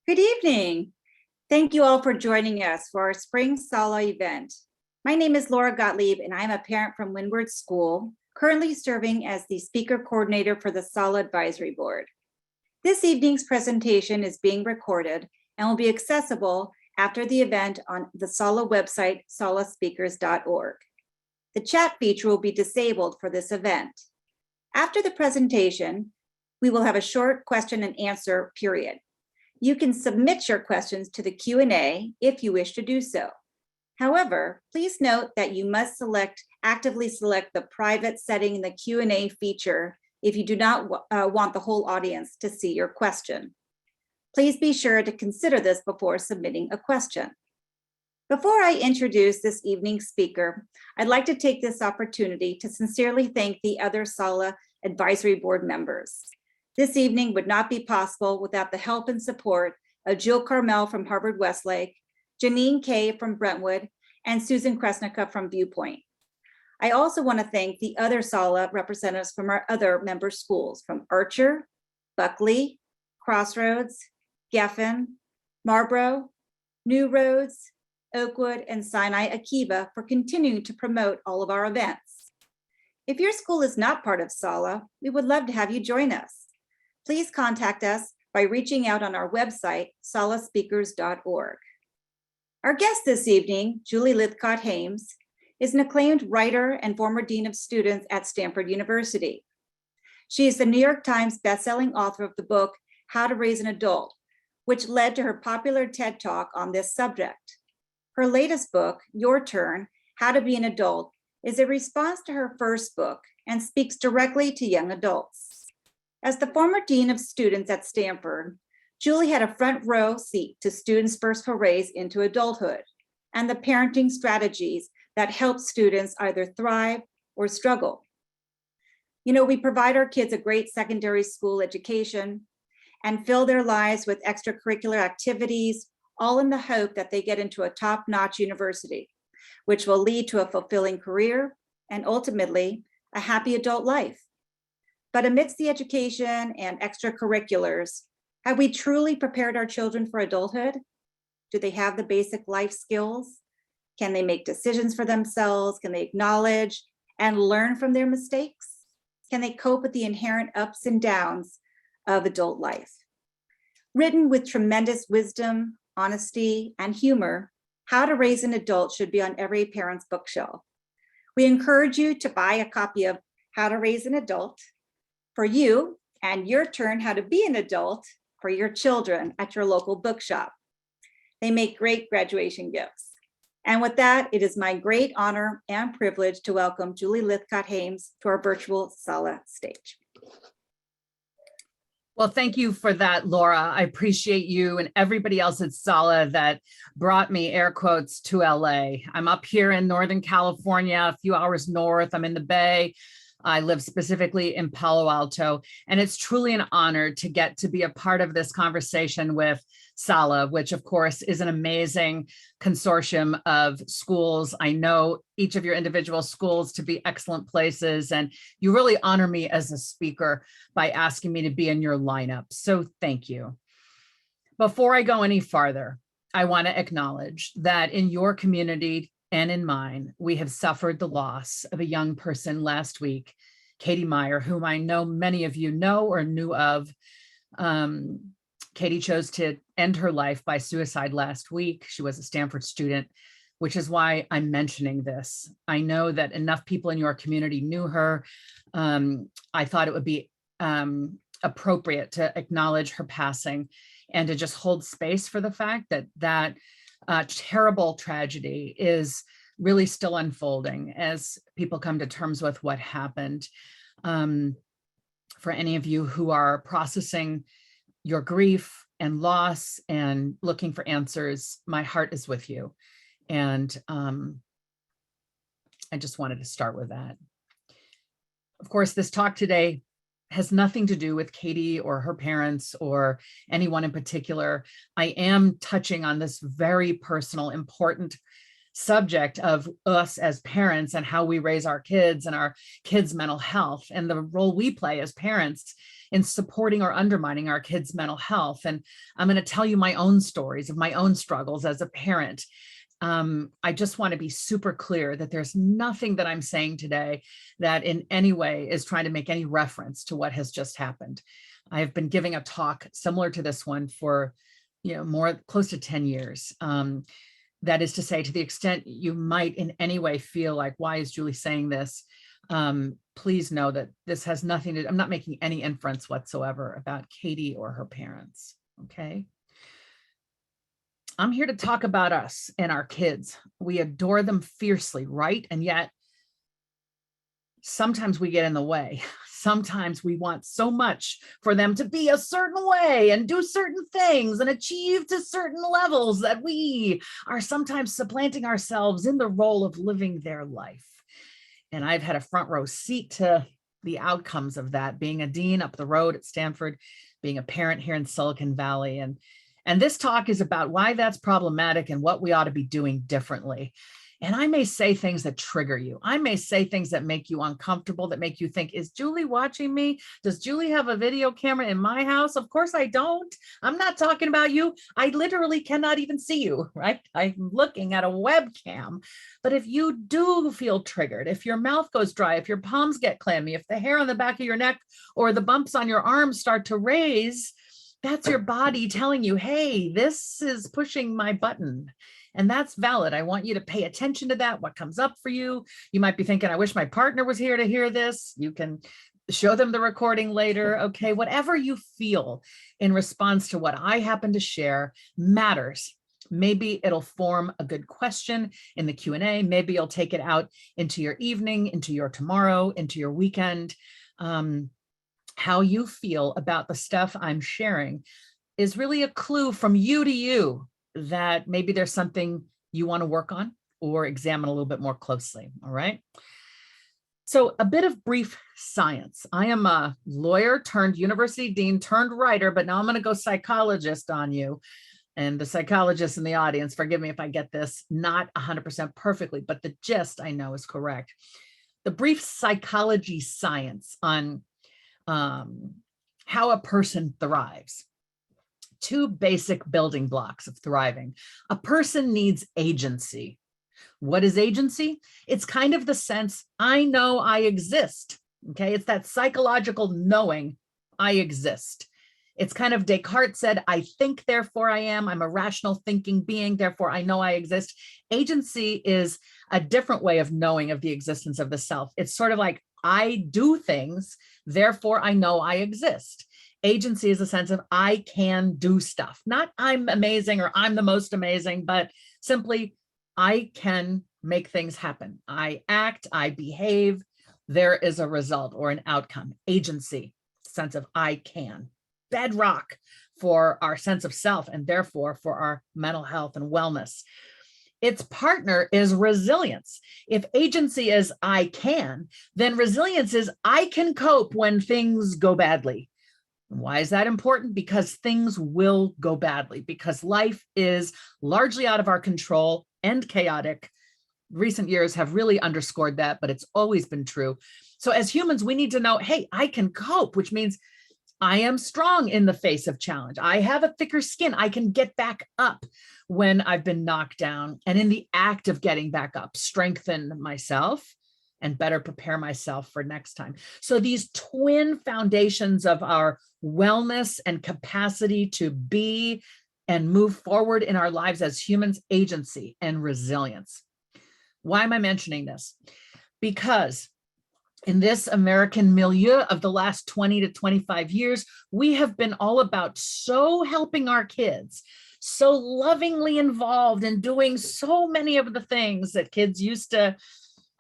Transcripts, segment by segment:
Good evening. Thank you all for joining us for our Spring SSALA event. My name is Laura Gottlieb, and I'm a parent from Windward School, currently serving as the speaker coordinator for the SSALA Advisory Board. This evening's presentation is being recorded and will be accessible after the event on the SSALA website, salaspeakers.org. The chat feature will be disabled for this event. After the presentation, we will have a short question and answer period. You can submit your questions to the Q&A if you wish to do so. However, please note that you must actively select the private setting in the Q&A feature if you do not want the whole audience to see your question. Please be sure to consider this before submitting a question. Before I introduce this evening's speaker, I'd like to take this opportunity to sincerely thank the other SSALA Advisory Board members. This evening would not be possible without the help and support of Jill Carmel from Harvard Westlake, Janine Kay from Brentwood, and Susan Kresnicka from Viewpoint. I also want to thank the other SSALA representatives from our other member schools, from Archer, Buckley, Crossroads, Geffen, Marlboro, New Roads, Oakwood, and Sinai Akiva for continuing to promote all of our events. If your school is not part of SSALA, we would love to have you join us. Please contact us by reaching out on our website, salaspeakers.org. Our guest this evening, Julie Lythcott-Haims, is an acclaimed writer and former dean of students at Stanford University. She is the New York Times bestselling author of the book, How to Raise an Adult, which led to her popular TED Talk on this subject. Her latest book, Your Turn, How to Be an Adult, is a response to her first book and speaks directly to young adults. As the former dean of students at Stanford, Julie had a front row seat to students' first forays into adulthood and the parenting strategies that help students either thrive or struggle. You know, we provide our kids a great secondary school education and fill their lives with extracurricular activities, all in the hope that they get into a top-notch university, which will lead to a fulfilling career and ultimately a happy adult life. But amidst the education and extracurriculars, have we truly prepared our children for adulthood? Do they have the basic life skills? Can they make decisions for themselves? Can they acknowledge and learn from their mistakes? Can they cope with the inherent ups and downs of adult life? Written with tremendous wisdom, honesty, and humor, How to Raise an Adult should be on every parent's bookshelf. We encourage you to buy a copy of How to Raise an Adult for you, and Your Turn, How to Be an Adult for your children at your local bookshop. They make great graduation gifts. And with that, it is my great honor and privilege to welcome Julie Lythcott-Haims to our virtual SSALA stage. Well, thank you for that, Laura. I appreciate you and everybody else at SSALA that brought me, air quotes, to LA. I'm up here in Northern California, a few hours north. I'm in the Bay. I live specifically in Palo Alto, and it's truly an honor to get to be a part of this conversation with SSALA, which of course is an amazing consortium of schools. I know each of your individual schools to be excellent places, and you really honor me as a speaker by asking me to be in your lineup. So thank you. Before I go any farther, I want to acknowledge that in your community and in mine, we have suffered the loss of a young person last week, Katie Meyer, whom I know many of you know or knew of. Katie chose to end her life by suicide last week. She was a Stanford student, which is why I'm mentioning this. I know that enough people in your community knew her. I thought it would be appropriate to acknowledge her passing and to just hold space for the fact that that terrible tragedy is really still unfolding as people come to terms with what happened. For any of you who are processing your grief and loss and looking for answers, my heart is with you. And I just wanted to start with that. Of course, this talk today has nothing to do with Katie or her parents or anyone in particular. I am touching on this very personal, important subject of us as parents and how we raise our kids and our kids' mental health and the role we play as parents in supporting or undermining our kids' mental health. And I'm going to tell you my own stories of my own struggles as a parent. I just want to be super clear that there's nothing that I'm saying today that in any way is trying to make any reference to what has just happened. I've been giving a talk similar to this one for, more close to 10 years. That is to say, to the extent you might in any way feel like, why is Julie saying this? Please know that this has nothing to, I'm not making any inference whatsoever about Katie or her parents, okay? I'm here to talk about us and our kids. We adore them fiercely, right? And yet, sometimes we get in the way. Sometimes we want so much for them to be a certain way and do certain things and achieve to certain levels that we are sometimes supplanting ourselves in the role of living their life. And I've had a front row seat to the outcomes of that, being a dean up the road at Stanford, being a parent here in Silicon Valley. And this talk is about why that's problematic and what we ought to be doing differently. And I may say things that trigger you. I may say things that make you uncomfortable, that make you think, is Julie watching me? Does Julie have a video camera in my house? Of course I don't. I'm not talking about you. I literally cannot even see you, right? I'm looking at a webcam. But if you do feel triggered, if your mouth goes dry, if your palms get clammy, if the hair on the back of your neck or the bumps on your arms start to raise, that's your body telling you, hey, this is pushing my button. And that's valid. I want you to pay attention to that, what comes up for you. You might be thinking, I wish my partner was here to hear this. You can show them the recording later. Okay, whatever you feel in response to what I happen to share matters. Maybe it'll form a good question in the Q&A. Maybe you'll take it out into your evening, into your tomorrow, into your weekend. How you feel about the stuff I'm sharing is really a clue from you to you that maybe there's something you want to work on or examine a little bit more closely, all right? So a bit of brief science. I am a lawyer turned university dean turned writer, but now I'm going to go psychologist on you. And the psychologists in the audience, forgive me if I get this not 100% perfectly, but the gist I know is correct. The brief psychology science on how a person thrives. Two basic building blocks of thriving. A person needs agency. What is agency? It's kind of the sense, I know I exist. Okay, it's that psychological knowing I exist. It's kind of Descartes said, I think, therefore I am. I'm a rational thinking being, therefore I know I exist. Agency is a different way of knowing of the existence of the self. It's sort of like I do things, therefore I know I exist. Agency is a sense of I can do stuff, not I'm amazing or I'm the most amazing, but simply I can make things happen. I act, I behave, there is a result or an outcome. Agency, sense of I can. Bedrock for our sense of self and therefore for our mental health and wellness. Its partner is resilience. If agency is I can, then resilience is I can cope when things go badly. Why is that important? Because things will go badly, because life is largely out of our control and chaotic. Recent years have really underscored that, but it's always been true. So as humans, we need to know, hey, I can cope, which means I am strong in the face of challenge. I have a thicker skin. I can get back up when I've been knocked down. And in the act of getting back up, strengthen myself and better prepare myself for next time. So these twin foundations of our wellness and capacity to be and move forward in our lives as humans, agency and resilience. Why am I mentioning this? Because in this American milieu of the last 20 to 25 years, we have been all about so helping our kids, so lovingly involved in doing so many of the things that kids used to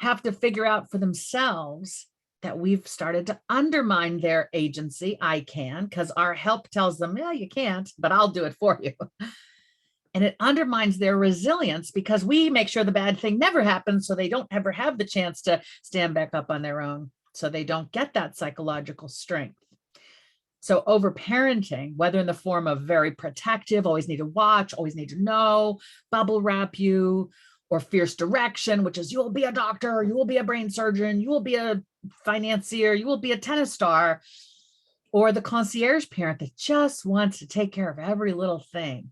have to figure out for themselves, that we've started to undermine their agency. I can, because our help tells them, yeah, you can't, but I'll do it for you. And it undermines their resilience because we make sure the bad thing never happens so they don't ever have the chance to stand back up on their own, so they don't get that psychological strength. So overparenting, whether in the form of very protective, always need to watch, always need to know, bubble wrap you, or fierce direction, which is you will be a doctor, you will be a brain surgeon, you will be a financier, you will be a tennis star, or the concierge parent that just wants to take care of every little thing.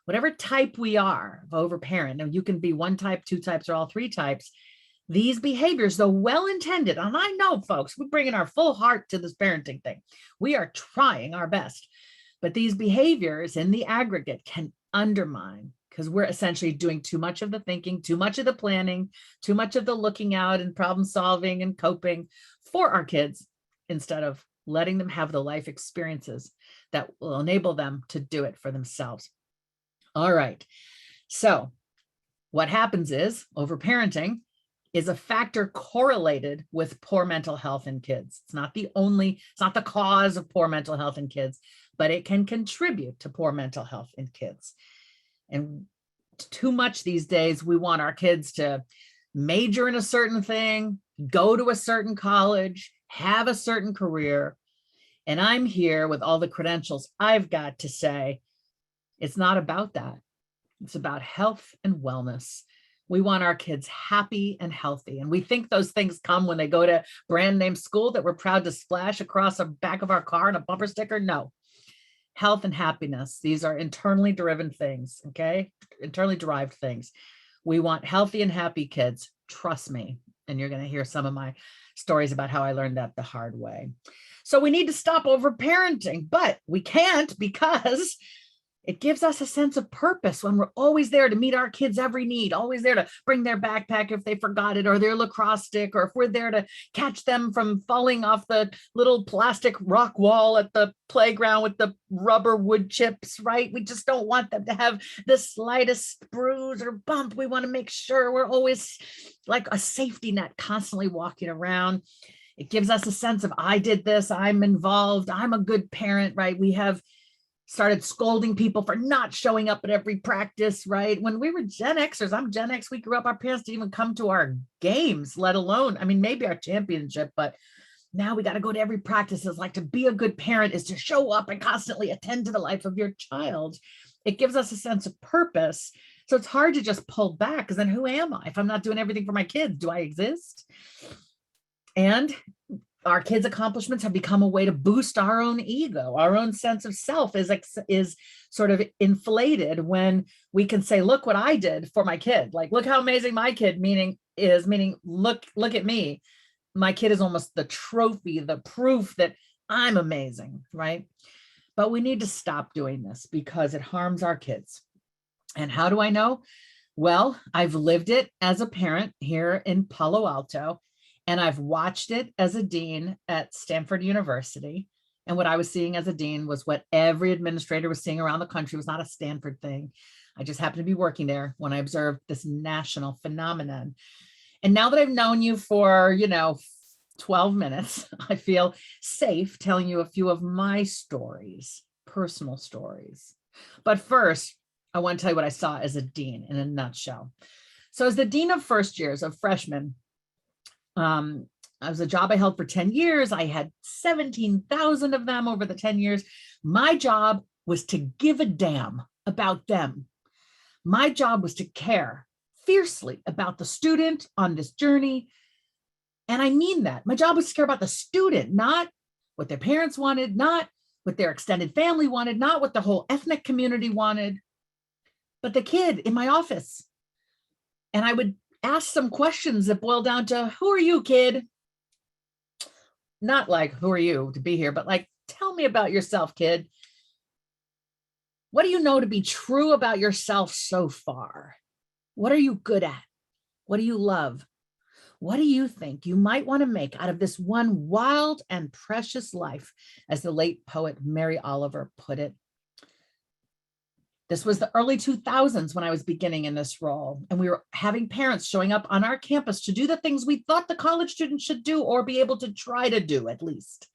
Whatever type we are of overparent, now you can be one type, two types, or all three types. These behaviors, though well-intended, and I know, folks, we bring in our full heart to this parenting thing. We are trying our best, but these behaviors in the aggregate can undermine, because we're essentially doing too much of the thinking, too much of the planning, too much of the looking out and problem solving and coping for our kids, instead of letting them have the life experiences that will enable them to do it for themselves. All right. So what happens is overparenting is a factor correlated with poor mental health in kids. It's not the cause of poor mental health in kids, but it can contribute to poor mental health in kids. And too much these days, we want our kids to major in a certain thing, go to a certain college, have a certain career. And I'm here with all the credentials I've got to say, it's not about that. It's about health and wellness. We want our kids happy and healthy. And we think those things come when they go to brand name school that we're proud to splash across the back of our car in a bumper sticker. No. Health and happiness, these are internally driven things, okay? Internally derived things. We want healthy and happy kids, trust me. And you're going to hear some of my stories about how I learned that the hard way. So we need to stop overparenting, but we can't, because it gives us a sense of purpose when we're always there to meet our kids' every need, always there to bring their backpack if they forgot it, or their lacrosse stick, or if we're there to catch them from falling off the little plastic rock wall at the playground with the rubber wood chips, right? We just don't want them to have the slightest bruise or bump. We want to make sure we're always like a safety net, constantly walking around. It gives us a sense of, I did this, I'm involved, I'm a good parent, right? We have started scolding people for not showing up at every practice, right? When we were Gen Xers, I'm Gen X, we grew up, our parents didn't even come to our games, let alone, I mean, maybe our championship, but now we got to go to every practice. It's like, to be a good parent is to show up and constantly attend to the life of your child. It gives us a sense of purpose. So it's hard to just pull back, because then who am I? If I'm not doing everything for my kids, do I exist? And our kids' accomplishments have become a way to boost our own ego. Our own sense of self is sort of inflated when we can say, look what I did for my kid. Like, look how amazing my kid meaning, look at me. My kid is almost the trophy, the proof that I'm amazing, right? But we need to stop doing this, because it harms our kids. And how do I know? Well, I've lived it as a parent here in Palo Alto. And I've watched it as a dean at Stanford University. And what I was seeing as a dean was what every administrator was seeing around the country. It was not a Stanford thing. I just happened to be working there when I observed this national phenomenon. And now that I've known you for, 12 minutes, I feel safe telling you a few of my stories, personal stories. But first, I want to tell you what I saw as a dean in a nutshell. So as the dean of first years, of freshmen, I was a job I held for 10 years. I had 17,000 of them over the 10 years. My job was to give a damn about them. My job was to care fiercely about the student on this journey. And I mean that. My job was to care about the student, not what their parents wanted, not what their extended family wanted, not what the whole ethnic community wanted, but the kid in my office. And I would ask some questions that boil down to, who are you, kid? Not like, who are you to be here, but like, tell me about yourself, kid. What do you know to be true about yourself so far? What are you good at? What do you love? What do you think you might want to make out of this one wild and precious life, as the late poet Mary Oliver put it? This was the early 2000s when I was beginning in this role, and we were having parents showing up on our campus to do the things we thought the college students should do, or be able to try to do at least.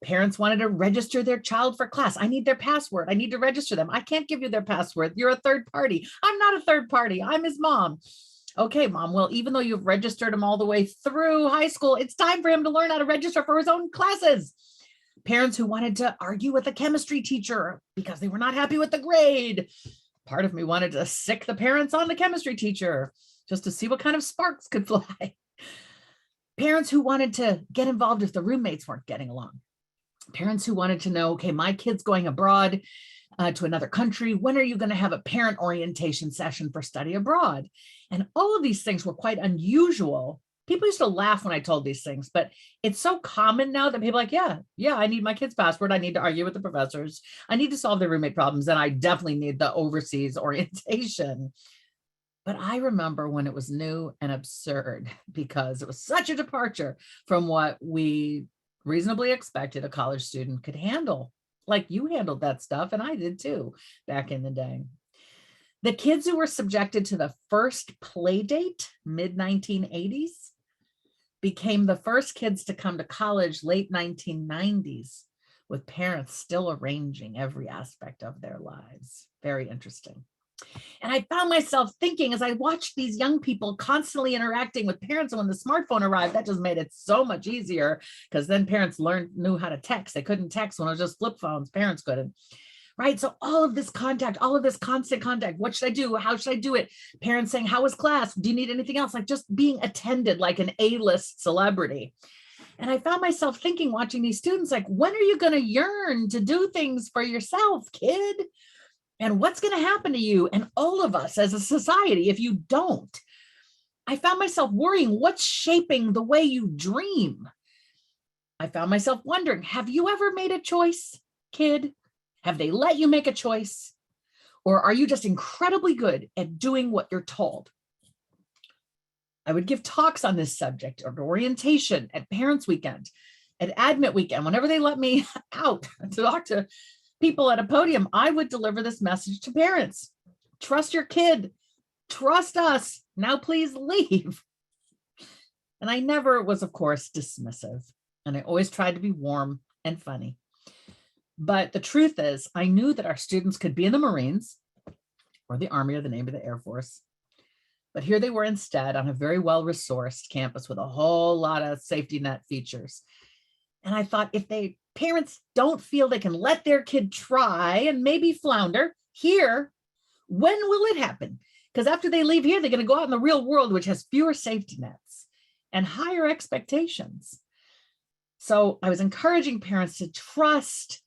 Parents wanted to register their child for class. I need their password. I need to register them. I can't give you their password. You're a third party. I'm not a third party. I'm his mom. Okay, mom. Well, even though you've registered him all the way through high school, it's time for him to learn how to register for his own classes. Parents who wanted to argue with a chemistry teacher because they were not happy with the grade. Part of me wanted to sick the parents on the chemistry teacher just to see what kind of sparks could fly. Parents who wanted to get involved if the roommates weren't getting along. Parents who wanted to know, okay, my kid's going abroad to another country. When are you going to have a parent orientation session for study abroad? And all of these things were quite unusual. People used to laugh when I told these things, but it's so common now that people are like, yeah, I need my kid's passport. I need to argue with the professors. I need to solve their roommate problems. And I definitely need the overseas orientation. But I remember when it was new and absurd because it was such a departure from what we reasonably expected a college student could handle. Like you handled that stuff, and I did too back in the day. The kids who were subjected to the first play date, mid-1980s, became the first kids to come to college late 1990s, with parents still arranging every aspect of their lives. Very interesting. And I found myself thinking as I watched these young people constantly interacting with parents, and when the smartphone arrived, that just made it so much easier because then parents knew how to text. They couldn't text when it was just flip phones. Parents couldn't. Right. So all of this contact, all of this constant contact, what should I do? How should I do it? Parents saying, how was class? Do you need anything else? Like just being attended like an A-list celebrity. And I found myself thinking, watching these students, like, when are you going to yearn to do things for yourself, kid? And what's going to happen to you and all of us as a society if you don't? I found myself worrying, what's shaping the way you dream? I found myself wondering, have you ever made a choice, kid? Have they let you make a choice? Or are you just incredibly good at doing what you're told? I would give talks on this subject at orientation, at Parents Weekend, at Admit Weekend, whenever they let me out to talk to people at a podium. I would deliver this message to parents. Trust your kid. Trust us. Now please leave. And I never was, of course, dismissive. And I always tried to be warm and funny. But the truth is, I knew that our students could be in the Marines or the Army or the Navy or the Air Force. But here they were instead on a very well-resourced campus with a whole lot of safety net features. And I thought, if parents don't feel they can let their kid try and maybe flounder here, when will it happen? Because after they leave here, they're going to go out in the real world, which has fewer safety nets and higher expectations. So I was encouraging parents to trust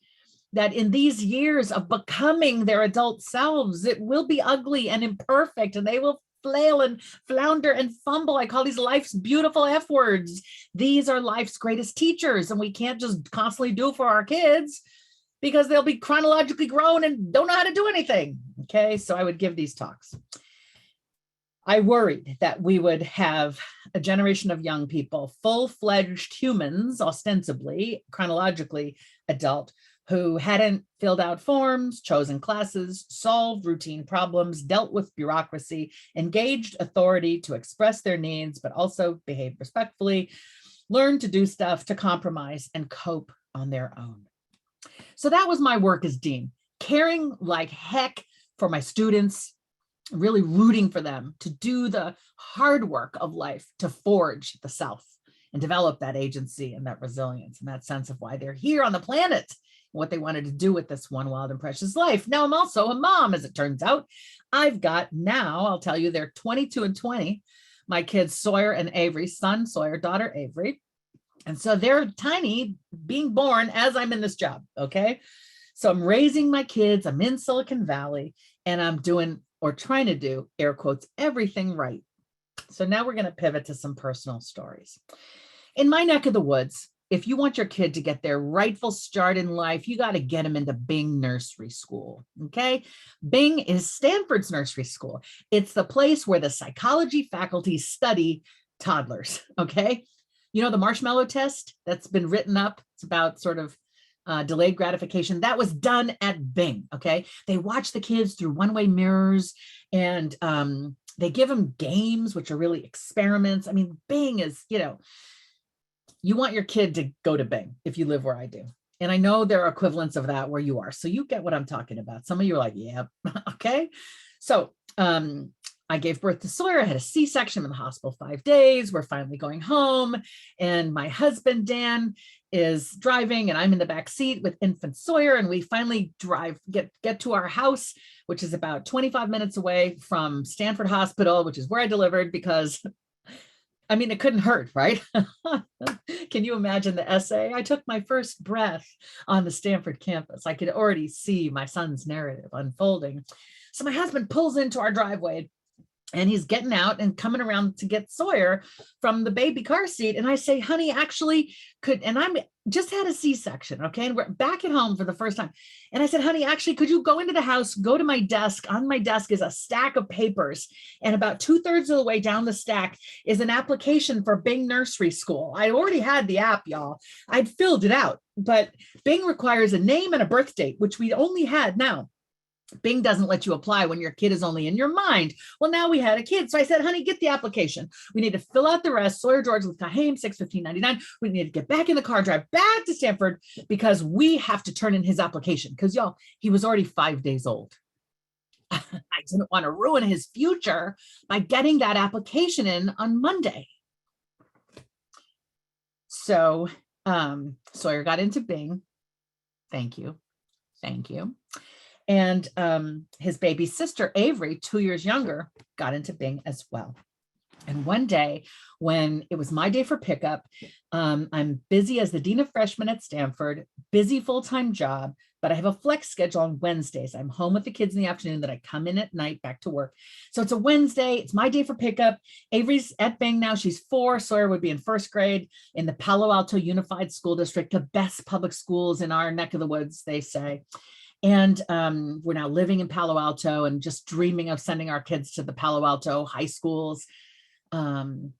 that in these years of becoming their adult selves, it will be ugly and imperfect, and they will flail and flounder and fumble. I call these life's beautiful F words. These are life's greatest teachers, and we can't just constantly do for our kids because they'll be chronologically grown and don't know how to do anything. Okay, so I would give these talks. I worried that we would have a generation of young people, full-fledged humans, ostensibly, chronologically adult, who hadn't filled out forms, chosen classes, solved routine problems, dealt with bureaucracy, engaged authority to express their needs, but also behave respectfully, learned to do stuff, to compromise and cope on their own. So that was my work as dean, caring like heck for my students, really rooting for them to do the hard work of life, to forge the self and develop that agency and that resilience and that sense of why they're here on the planet, what they wanted to do with this one wild and precious life. Now I'm also a mom, as it turns out. I've got now, I'll tell you, they're 22 and 20, my kids Sawyer and Avery, son Sawyer, daughter Avery. And so they're tiny, being born as I'm in this job, okay? So I'm raising my kids, I'm in Silicon Valley, and I'm doing, or trying to do, air quotes, everything right. So now we're gonna pivot to some personal stories. In my neck of the woods, if you want your kid to get their rightful start in life, you got to get them into Bing Nursery School, okay? Bing is Stanford's nursery school. It's the place where the psychology faculty study toddlers, okay? You know the marshmallow test that's been written up? It's about sort of delayed gratification. That was done at Bing, okay? They watch the kids through one-way mirrors, and they give them games, which are really experiments. I mean, Bing is, you want your kid to go to Bing if you live where I do. And I know there are equivalents of that where you are. So you get what I'm talking about. Some of you are like, yeah, okay. So I gave birth to Sawyer. I had a C-section in the hospital 5 days. We're finally going home. And my husband, Dan, is driving and I'm in the back seat with infant Sawyer. And we finally get to our house, which is about 25 minutes away from Stanford Hospital, which is where I delivered because I mean, it couldn't hurt, right? Can you imagine the essay? I took my first breath on the Stanford campus. I could already see my son's narrative unfolding. So my husband pulls into our driveway and he's getting out and coming around to get Sawyer from the baby car seat. And I say, honey, actually and I'm just had a C-section, okay? And we're back at home for the first time. And I said, honey, actually, could you go into the house, go to my desk? On my desk is a stack of papers. And about 2/3 of the way down the stack is an application for Bing Nursery School. I already had the app, y'all. I'd filled it out, but Bing requires a name and a birth date, which we only had now. Bing doesn't let you apply when your kid is only in your mind. Well, now we had a kid. So I said, honey, get the application. We need to fill out the rest. Sawyer George, Lythcott-Haims, 6/15/99. We need to get back in the car, drive back to Stanford because we have to turn in his application. Because y'all, he was already 5 days old. I didn't want to ruin his future by getting that application in on Monday. So Sawyer got into Bing. Thank you. Thank you. And his baby sister, Avery, 2 years younger, got into Bing as well. And one day when it was my day for pickup, I'm busy as the dean of freshmen at Stanford, busy full-time job, but I have a flex schedule on Wednesdays. I'm home with the kids in the afternoon, that I come in at night back to work. So it's a Wednesday. It's my day for pickup. Avery's at Bing now. She's 4. Sawyer would be in 1st grade in the Palo Alto Unified School District, the best public schools in our neck of the woods, they say. And we're now living in Palo Alto and just dreaming of sending our kids to the Palo Alto high schools. Gun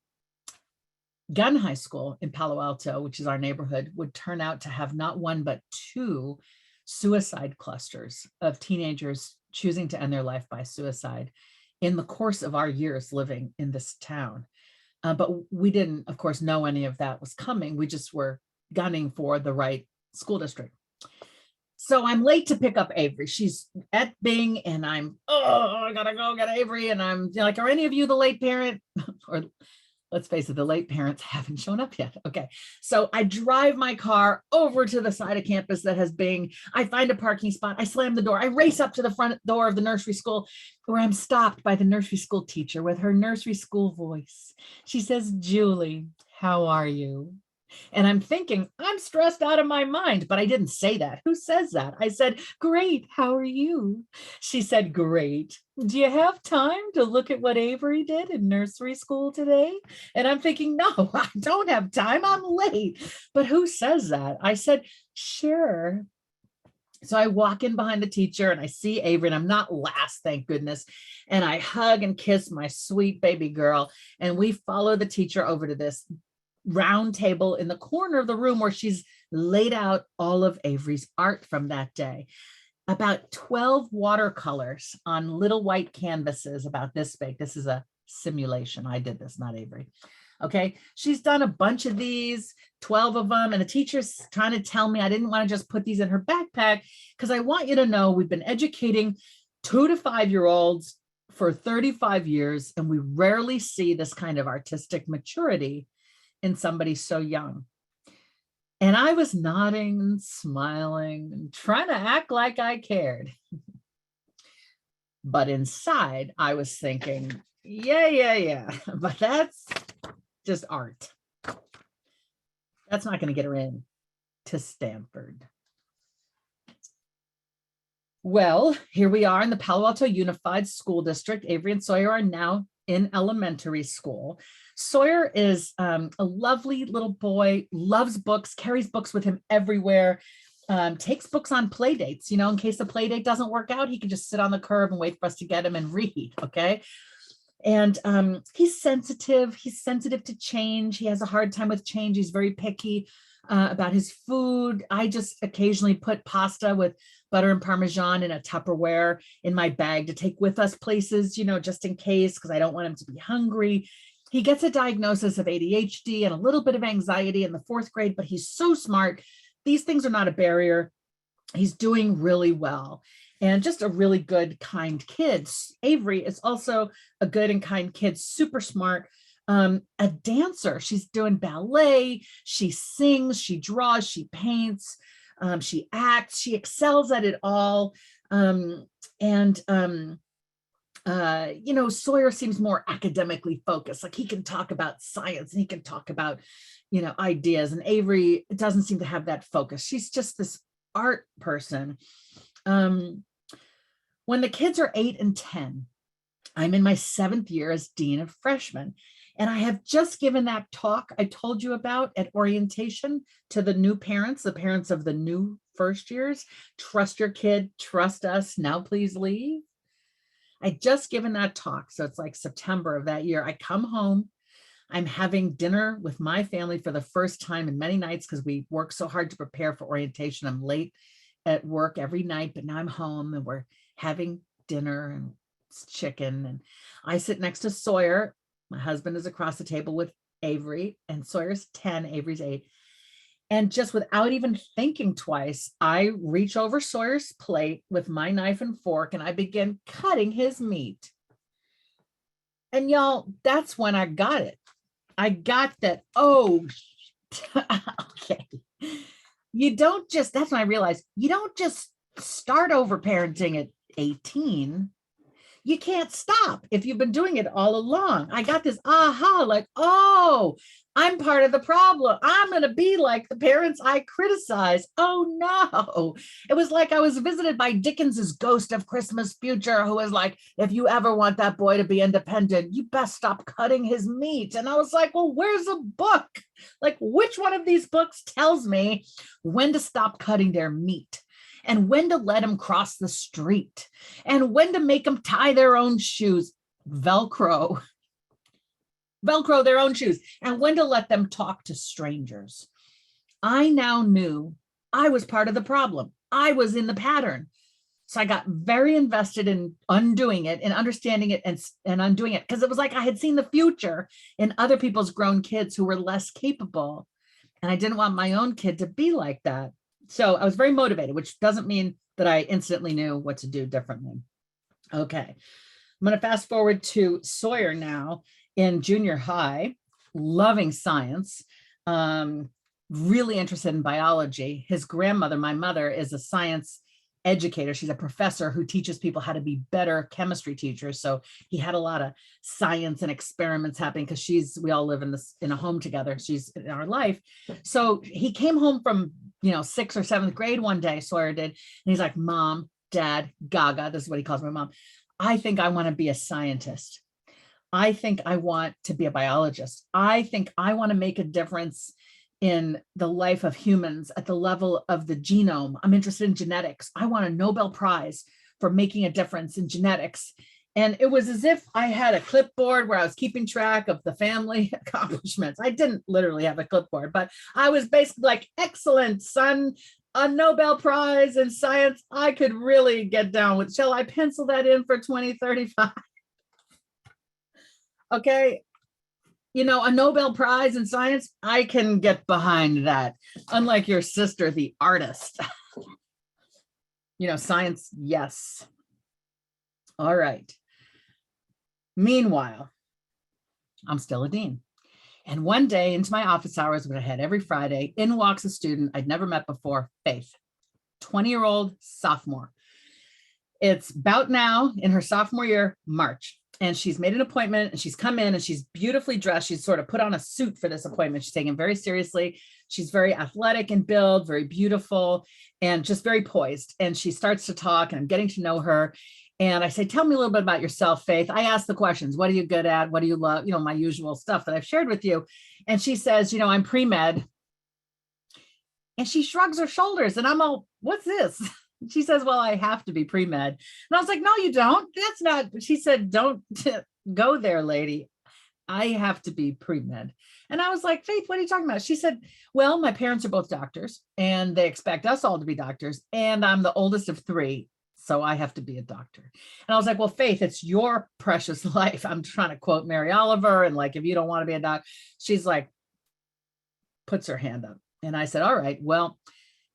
High School in Palo Alto, which is our neighborhood, would turn out to have not one, but 2 suicide clusters of teenagers choosing to end their life by suicide in the course of our years living in this town. But we didn't, of course, know any of that was coming. We just were gunning for the right school district. So I'm late to pick up Avery. She's at Bing and I gotta go get Avery. And I'm like, are any of you the late parent? Or let's face it, the late parents haven't shown up yet. Okay. So I drive my car over to the side of campus that has Bing. I find a parking spot. I slam the door. I race up to the front door of the nursery school where I'm stopped by the nursery school teacher with her nursery school voice. She says, Julie, how are you? And I'm thinking, I'm stressed out of my mind, but I didn't say that. Who says that? I said, great, how are you? She said, great. Do you have time to look at what Avery did in nursery school today? And I'm thinking, no, I don't have time. I'm late. But who says that? I said, sure. So I walk in behind the teacher and I see Avery, and I'm not last, thank goodness. And I hug and kiss my sweet baby girl. And we follow the teacher over to this round table in the corner of the room where she's laid out all of Avery's art from that day. About 12 watercolors on little white canvases about this big. This is a simulation. I did this, not Avery. Okay. She's done a bunch of these, 12 of them. And the teacher's trying to tell me I didn't want to just put these in her backpack because I want you to know we've been educating 2 to 5-year-olds for 35 years, and we rarely see this kind of artistic maturity in somebody so young. And I was nodding and smiling and trying to act like I cared. But inside I was thinking, yeah, but that's just art. That's not going to get her in to Stanford. Well, here we are in the Palo Alto Unified School District. Avery and Sawyer are now in elementary school. Sawyer is a lovely little boy, loves books, carries books with him everywhere, takes books on play dates. You know, in case the play date doesn't work out, he can just sit on the curb and wait for us to get him and read, okay? And he's sensitive to change. He has a hard time with change. He's very picky about his food. I just occasionally put pasta with butter and Parmesan in a Tupperware in my bag to take with us places, you know, just in case, because I don't want him to be hungry. He gets a diagnosis of ADHD and a little bit of anxiety in the 4th grade, but he's so smart. These things are not a barrier. He's doing really well. and just a really good, kind kid. Avery is also a good and kind kid, super smart, a dancer. She's doing ballet, she sings, she draws, she paints, she acts, she excels at it all. Sawyer seems more academically focused. Like he can talk about science and he can talk about, ideas. And Avery doesn't seem to have that focus. She's just this art person. When the kids are 8 and 10, I'm in my 7th year as Dean of Freshmen. And I have just given that talk I told you about at orientation to the new parents, the parents of the new first years. Trust your kid, trust us, now please leave. I just given that talk. So it's like September of that year. I come home, I'm having dinner with my family for the first time in many nights because we work so hard to prepare for orientation. I'm late at work every night, but now I'm home and we're having dinner and chicken. And I sit next to Sawyer. My husband is across the table with Avery, and Sawyer's 10, Avery's 8. And just without even thinking twice, I reach over Sawyer's plate with my knife and fork and I begin cutting his meat. And y'all, that's when I got it. I got that, okay. That's when I realized you don't just start over parenting at 18. You can't stop if you've been doing it all along. I got this aha, like, I'm part of the problem. I'm going to be like the parents I criticize. Oh no. It was like I was visited by Dickens's Ghost of Christmas Future, who was like, if you ever want that boy to be independent, you best stop cutting his meat. And I was like, well, where's a book? Like, which one of these books tells me when to stop cutting their meat? And when to let them cross the street, and when to make them tie their own shoes, Velcro their own shoes, and when to let them talk to strangers. I now knew I was part of the problem. I was in the pattern. So I got very invested in undoing it and understanding it and undoing it, because it was like I had seen the future in other people's grown kids who were less capable. And I didn't want my own kid to be like that. So I was very motivated, which doesn't mean that I instantly knew what to do differently. Okay, I'm going to fast forward to Sawyer now in junior high, loving science, really interested in biology. His grandmother, my mother, is a science educator. She's a professor who teaches people how to be better chemistry teachers. So he had a lot of science and experiments happening because we all live in a home together. She's in our life. So he came home from, 6th or 7th grade one day, Sawyer did. And he's like, Mom, Dad, Gaga, this is what he calls my mom. I think I want to be a scientist. I think I want to be a biologist. I think I want to make a difference in the life of humans at the level of the genome. I'm interested in genetics. I want a Nobel Prize for making a difference in genetics. And it was as if I had a clipboard where I was keeping track of the family accomplishments. I didn't literally have a clipboard, but I was basically like, excellent, son, a Nobel Prize in science. I could really get down with. Shall I pencil that in for 2035? Okay. A Nobel Prize in science, I can get behind that. Unlike your sister, the artist. Science, yes. All right. Meanwhile, I'm still a dean. And one day into my office hours, which I had every Friday, in walks a student I'd never met before, Faith, 20-year-old sophomore. It's about now in her sophomore year, March. And she's made an appointment and she's come in and she's beautifully dressed. She's sort of put on a suit for this appointment. She's taken very seriously. She's very athletic in build, very beautiful, and just very poised. And she starts to talk and I'm getting to know her. And I say, tell me a little bit about yourself, Faith. I ask the questions. What are you good at? What do you love? My usual stuff that I've shared with you. And she says, I'm pre-med. And she shrugs her shoulders and I'm all, what's this? She says, well, I have to be pre-med. And I was like, no, you don't. That's not, she said, don't go there, lady. I have to be pre-med. And I was like, Faith, what are you talking about? She said, well, my parents are both doctors and they expect us all to be doctors. And I'm the oldest of 3. So I have to be a doctor. And I was like, well, Faith, it's your precious life. I'm trying to quote Mary Oliver. And like, if you don't want to be a doctor, she's like, puts her hand up. And I said, all right, well,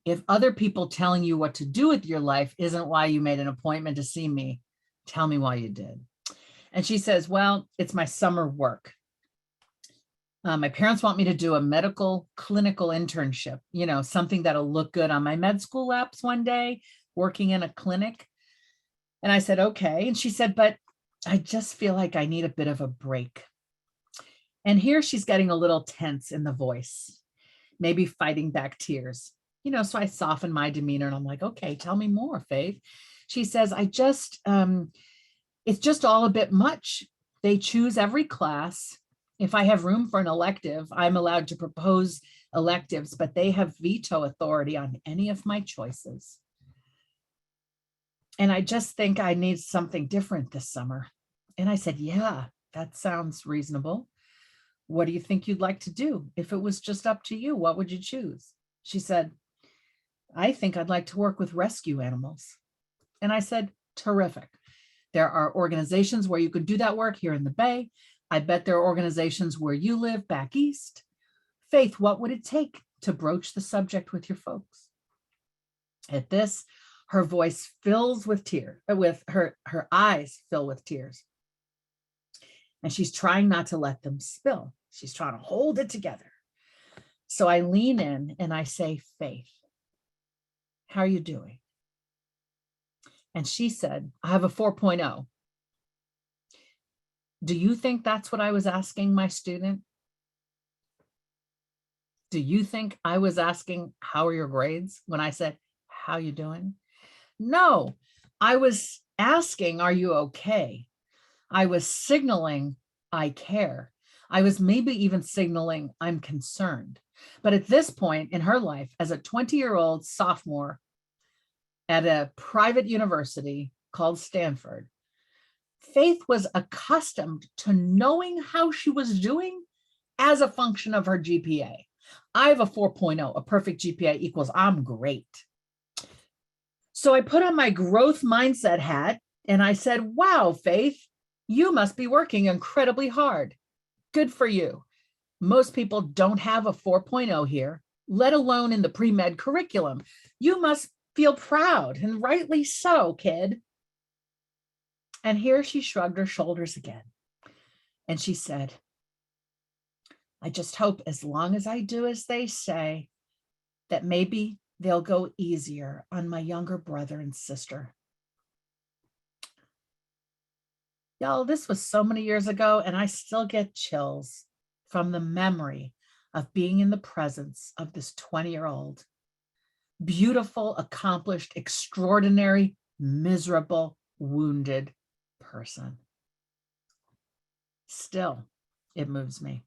If other people telling you what to do with your life isn't why you made an appointment to see me, tell me why you did. And she says, well, it's my summer work. My parents want me to do a medical clinical internship, something that'll look good on my med school laps one day, working in a clinic. And I said, okay. And she said, but I just feel like I need a bit of a break. And here she's getting a little tense in the voice, maybe fighting back tears. So I soften my demeanor and I'm like, okay, tell me more, Faith. She says, it's just all a bit much. They choose every class. If I have room for an elective, I'm allowed to propose electives, but they have veto authority on any of my choices. And I just think I need something different this summer. And I said, yeah, that sounds reasonable. What do you think you'd like to do? If it was just up to you, what would you choose? She said, I think I'd like to work with rescue animals. And I said, terrific. There are organizations where you could do that work here in the Bay. I bet there are organizations where you live back east. Faith, what would it take to broach the subject with your folks? At this, her voice fills with tears, with her eyes fill with tears. And she's trying not to let them spill. She's trying to hold it together. So I lean in and I say, Faith, how are you doing? And she said, I have a 4.0. Do you think that's what I was asking my student? Do you think I was asking, how are your grades? When I said, how are you doing? No, I was asking, are you okay? I was signaling, I care. I was maybe even signaling, I'm concerned. But at this point in her life, as a 20-year-old sophomore at a private university called Stanford, Faith was accustomed to knowing how she was doing as a function of her GPA. I have a 4.0, a perfect GPA equals I'm great. So I put on my growth mindset hat and I said, wow, Faith, you must be working incredibly hard. Good for you. Most people don't have a 4.0 here, let alone in the pre-med curriculum. You must feel proud, and rightly so, kid. And here she shrugged her shoulders again. And she said, I just hope as long as I do as they say, that maybe they'll go easier on my younger brother and sister. Y'all, this was so many years ago, and I still get chills from the memory of being in the presence of this 20-year-old, beautiful, accomplished, extraordinary, miserable, wounded person. Still, it moves me.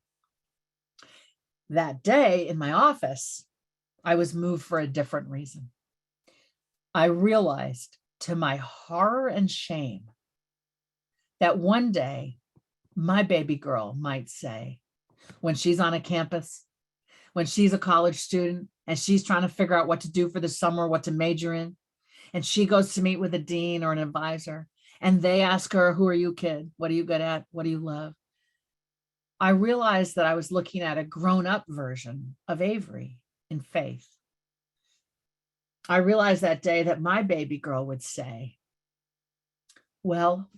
That day in my office, I was moved for a different reason. I realized to my horror and shame that one day my baby girl might say, when she's on a campus, when she's a college student and she's trying to figure out what to do for the summer, what to major in, and she goes to meet with a dean or an advisor, and they ask her, who are you, kid? What are you good at? What do you love? I realized that I was looking at a grown-up version of Avery in Faith. I realized that day that my baby girl would say, well,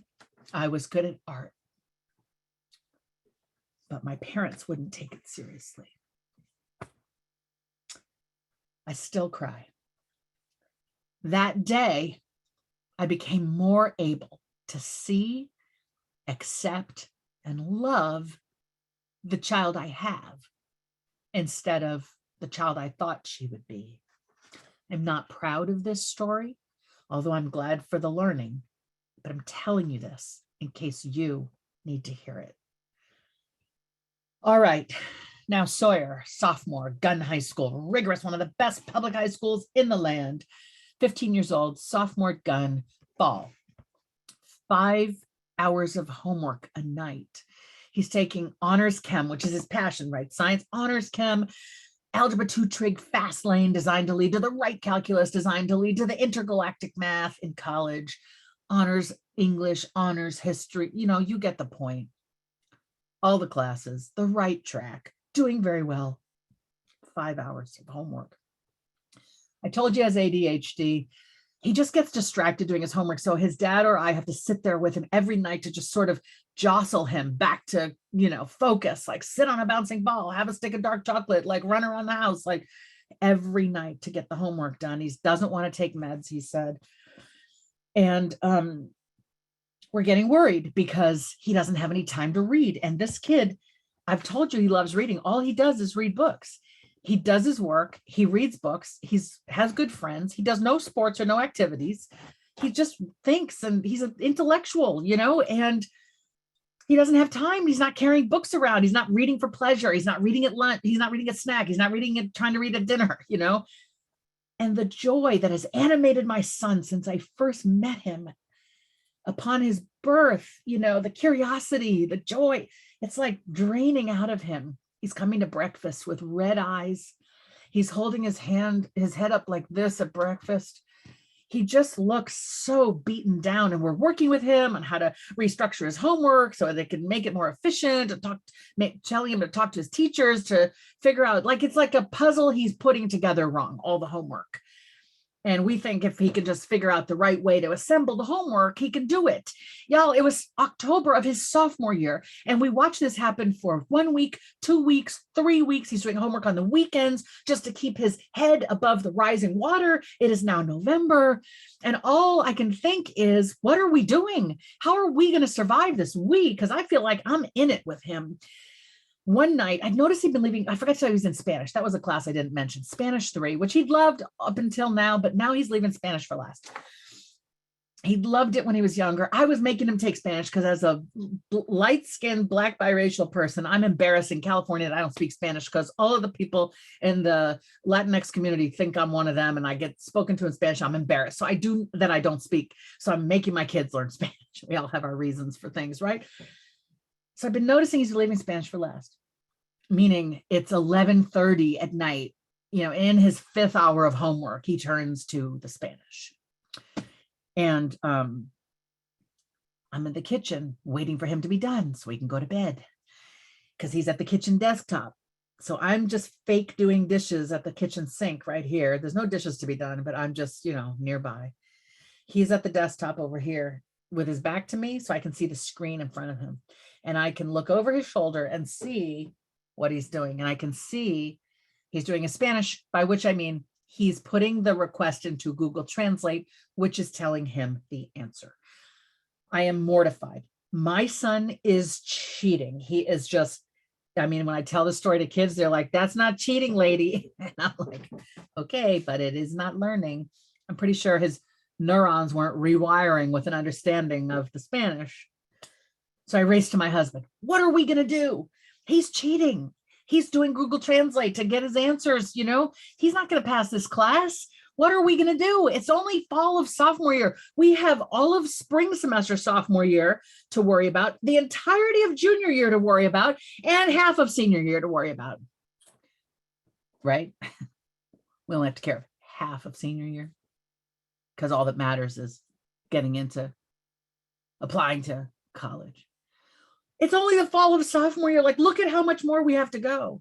I was good at art, but my parents wouldn't take it seriously. I still cry. That day, I became more able to see, accept, and love the child I have instead of the child I thought she would be. I'm not proud of this story, although I'm glad for the learning, but I'm telling you this in case you need to hear it. All right, now Sawyer, sophomore, Gunn High School, rigorous, one of the best public high schools in the land, 15 years old, sophomore at Gunn, fall, 5 hours of homework a night. He's taking honors chem, which is his passion, right? Science, honors chem, algebra 2 trig, fast lane, designed to lead to the right calculus, designed to lead to the intergalactic math in college, honors English, honors history, you get the point. All the classes, the right track, doing very well. 5 hours of homework. I told you he has ADHD. He just gets distracted doing his homework. So his dad or I have to sit there with him every night to just sort of jostle him back to, focus, like sit on a bouncing ball, have a stick of dark chocolate, like run around the house, like every night to get the homework done. He doesn't want to take meds, he said. And we're getting worried because he doesn't have any time to read. And this kid, I've told you he loves reading. All he does is read books. He does his work. He reads books. Has good friends. He does no sports or no activities. He just thinks, and he's an intellectual, and he doesn't have time. He's not carrying books around. He's not reading for pleasure. He's not reading at lunch. He's not reading at snack. He's not reading it, trying to read at dinner, And the joy that has animated my son since I first met him upon his birth, the curiosity, the joy, it's like draining out of him. He's coming to breakfast with red eyes. He's holding his head up like this at breakfast. He just looks so beaten down, and we're working with him on how to restructure his homework so they can make it more efficient, and telling him to talk to his teachers to figure out, like, it's like a puzzle he's putting together wrong, all the homework. And we think if he can just figure out the right way to assemble the homework, he can do it. Y'all, it was October of his sophomore year, and we watched this happen for 1 week, 2 weeks, 3 weeks. He's doing homework on the weekends just to keep his head above the rising water. It is now November, and all I can think is, what are we doing? How are we going to survive this week? Because I feel like I'm in it with him. One night, I noticed he'd been leaving. I forgot to tell you he was in Spanish. That was a class I didn't mention, Spanish 3, which he'd loved up until now, but now he's leaving Spanish for last. He loved it when he was younger. I was making him take Spanish because as a light-skinned Black biracial person, I'm embarrassed in California that I don't speak Spanish because all of the people in the Latinx community think I'm one of them, and I get spoken to in Spanish. I'm embarrassed. So I don't speak. So I'm making my kids learn Spanish. We all have our reasons for things, right? So I've been noticing he's leaving Spanish for last, meaning it's 11:30 at night, in his 5th hour of homework, he turns to the Spanish. And I'm in the kitchen waiting for him to be done so he can go to bed because he's at the kitchen desktop. So I'm just fake doing dishes at the kitchen sink right here. There's no dishes to be done, but I'm just, nearby. He's at the desktop over here with his back to me so I can see the screen in front of him. And I can look over his shoulder and see what he's doing. And I can see he's doing a Spanish, by which I mean he's putting the request into Google Translate, which is telling him the answer. I am mortified. My son is cheating. He is just, when I tell the story to kids, they're like, that's not cheating, lady. And I'm like, okay, but it is not learning. I'm pretty sure his neurons weren't rewiring with an understanding of the Spanish. So I raced to my husband. What are we going to do? He's cheating. He's doing Google Translate to get his answers. He's not going to pass this class. What are we going to do? It's only fall of sophomore year. We have all of spring semester sophomore year to worry about, the entirety of junior year to worry about, and half of senior year to worry about. Right? We only have to care of half of senior year because all that matters is getting into applying to college. It's only the fall of sophomore year. Like, look at how much more we have to go.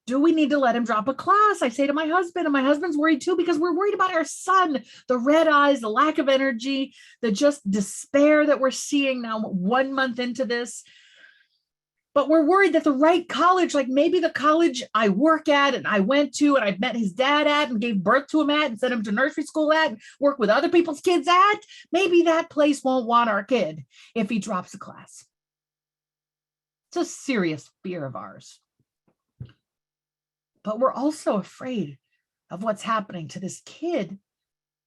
Do we need to let him drop a class? I say to my husband, and my husband's worried too, because we're worried about our son, the red eyes, the lack of energy, the just despair that we're seeing now 1 month into this. But we're worried that the right college, like maybe the college I work at and I went to and I met his dad at and gave birth to him at and sent him to nursery school at and work with other people's kids at, maybe that place won't want our kid if he drops a class. It's a serious fear of ours. But we're also afraid of what's happening to this kid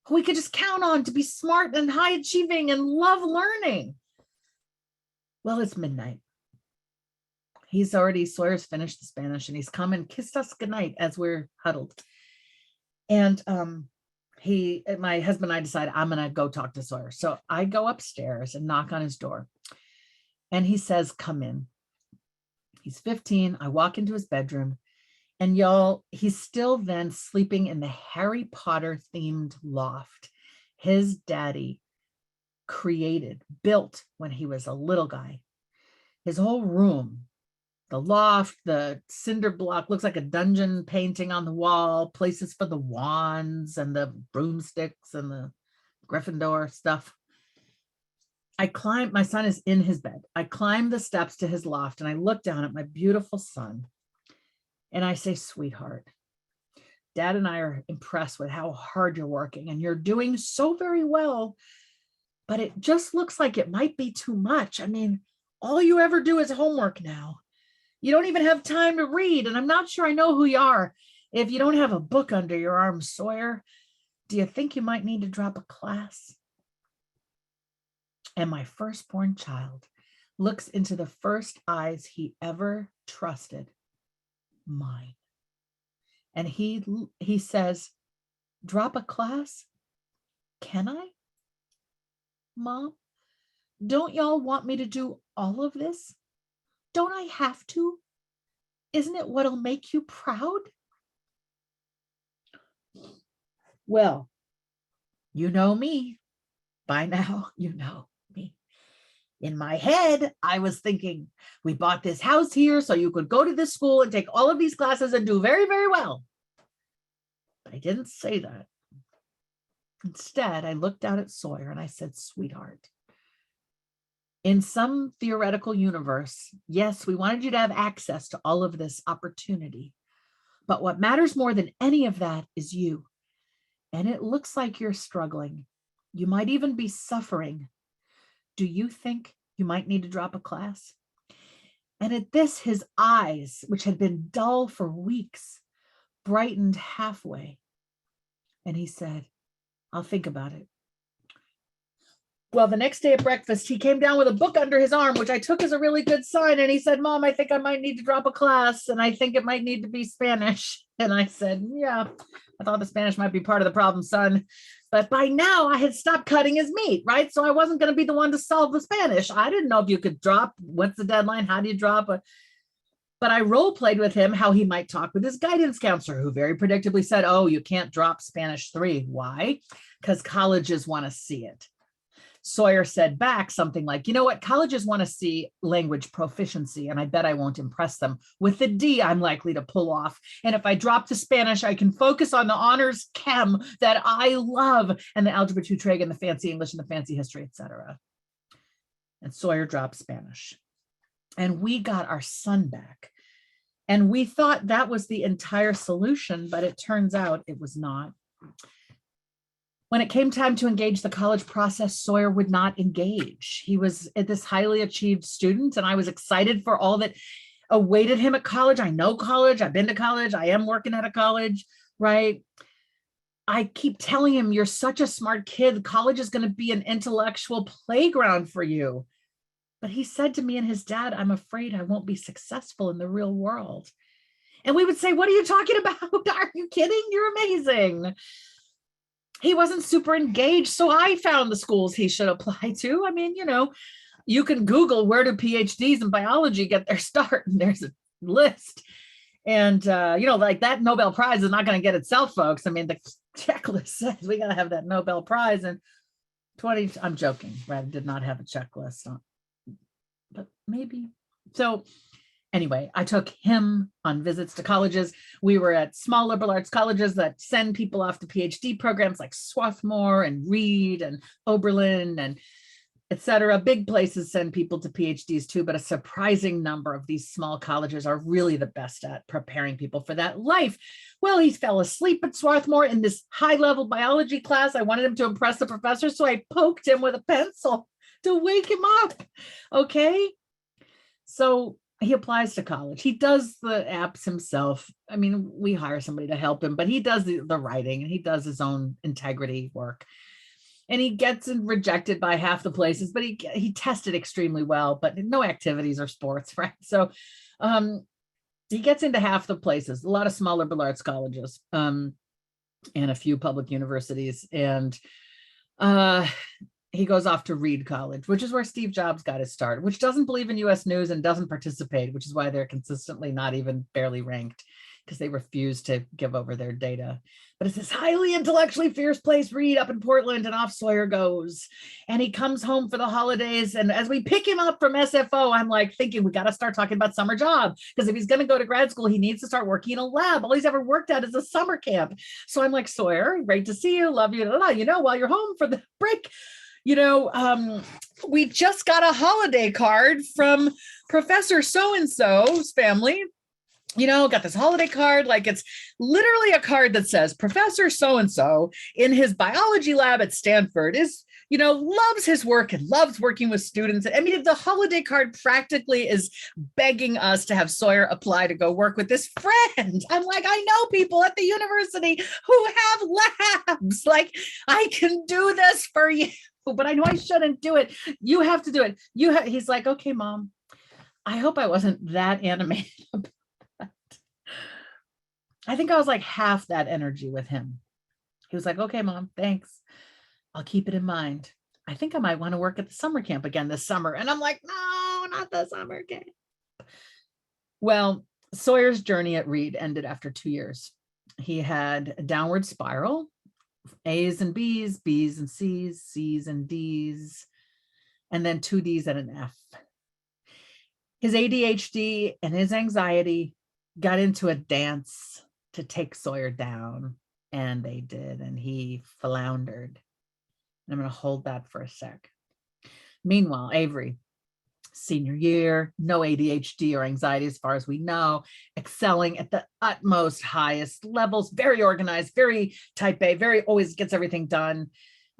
who we could just count on to be smart and high achieving and love learning. Well, it's midnight. Sawyer's finished the Spanish and he's come and kissed us goodnight as we're huddled. And my husband and I decided I'm going to go talk to Sawyer. So I go upstairs and knock on his door and he says, come in. He's 15. I walk into his bedroom. And y'all, he's still then sleeping in the Harry Potter themed loft his daddy built when he was a little guy. His whole room the loft, the cinder block, looks like a dungeon painting on the wall, places for the wands and the broomsticks and the Gryffindor stuff. My son is in his bed. I climb the steps to his loft and I look down at my beautiful son and I say, sweetheart, Dad and I are impressed with how hard you're working and you're doing so very well, but it just looks like it might be too much. I mean, all you ever do is homework now. You don't even have time to read, and I'm not sure I know who you are. If you don't have a book under your arm, Sawyer, do you think you might need to drop a class? And my firstborn child looks into the first eyes he ever trusted, mine. And he says, drop a class? Can I? Mom, don't y'all want me to do all of this? Don't I have to? Isn't it what'll make you proud? Well, you know me. By now, you know me. In my head, I was thinking, we bought this house here so you could go to this school and take all of these classes and do very, very well. But I didn't say that. Instead, I looked down at Sawyer and I said, sweetheart, in some theoretical universe, yes, we wanted you to have access to all of this opportunity. But what matters more than any of that is you. And it looks like you're struggling. You might even be suffering. Do you think you might need to drop a class? And at this, his eyes, which had been dull for weeks, brightened halfway. And he said, I'll think about it. Well, the next day at breakfast, he came down with a book under his arm, which I took as a really good sign. And he said, Mom, I think I might need to drop a class. And I think it might need to be Spanish. And I said, yeah, I thought the Spanish might be part of the problem, son. But by now I had stopped cutting his meat, right? So I wasn't going to be the one to solve the Spanish. I didn't know if you could drop. What's the deadline? How do you drop? But I role played with him how he might talk with his guidance counselor, who very predictably said, oh, you can't drop Spanish 3. Why? Because colleges want to see it. Sawyer said back something like, you know what, colleges want to see language proficiency, and I bet I won't impress them with the D I'm likely to pull off. And if I drop the Spanish, I can focus on the honors chem that I love, and the algebra 2 trig and the fancy English and the fancy history, etc. And Sawyer dropped Spanish. And we got our son back. And we thought that was the entire solution, but it turns out it was not. When it came time to engage the college process, Sawyer would not engage. He was this highly achieved student, and I was excited for all that awaited him at college. I know college. I've been to college. I am working at a college, right? I keep telling him, you're such a smart kid. College is going to be an intellectual playground for you. But he said to me and his dad, I'm afraid I won't be successful in the real world. And we would say, what are you talking about? Are you kidding? You're amazing. He wasn't super engaged, so I found the schools he should apply to. I mean, you can Google where do PhDs in biology get their start, and there's a list. And, like that Nobel Prize is not going to get itself, folks. I mean, the checklist says we got to have that Nobel Prize. And I'm joking, right? I did not have a checklist, but maybe. So anyway, I took him on visits to colleges. We were at small liberal arts colleges that send people off to PhD programs like Swarthmore and Reed and Oberlin and et cetera. Big places send people to PhDs too, but a surprising number of these small colleges are really the best at preparing people for that life. Well, he fell asleep at Swarthmore in this high-level biology class. I wanted him to impress the professor, so I poked him with a pencil to wake him up. Okay, so he applies to college. He does the apps himself. I mean, we hire somebody to help him, but he does the writing and he does his own integrity work. And he gets rejected by half the places, but he tested extremely well, but no activities or sports, right? So he gets into half the places, a lot of small liberal arts colleges and a few public universities. And he goes off to Reed College, which is where Steve Jobs got his start, which doesn't believe in US news and doesn't participate, which is why they're consistently not even barely ranked. because they refuse to give over their data. But it's this highly intellectually fierce place, Reed, up in Portland, and off Sawyer goes. And he comes home for the holidays. And as we pick him up from SFO, I'm like thinking, we got to start talking about summer job. Because if he's going to go to grad school, he needs to start working in a lab. All he's ever worked at is a summer camp. So I'm like, Sawyer, great to see you. Love you. You know, while you're home for the break, we just got a holiday card from Professor so-and-so's family. Got this holiday card, like it's literally a card that says Professor so-and-so in his biology lab at Stanford is, loves his work and loves working with students. I mean, the holiday card practically is begging us to have Sawyer apply to go work with this friend. I'm like, I know people at the university who have labs. Like, I can do this for you, but I know I shouldn't do it. You have to do it. He's like, okay, Mom, I hope I wasn't that animated. I think I was like half that energy with him. He was like, okay, Mom, thanks. I'll keep it in mind. I think I might want to work at the summer camp again this summer. And I'm like, no, not the summer camp. Well, Sawyer's journey at Reed ended after 2 years. He had a downward spiral, A's and B's, B's and C's, C's and D's, and then 2 D's and an F. His ADHD and his anxiety got into a dance to take Sawyer down, and they did, and he floundered. And I'm going to hold that for a sec. Meanwhile, Avery, senior year, no ADHD or anxiety as far as we know, excelling at the utmost highest levels, very organized, very type A, very always gets everything done.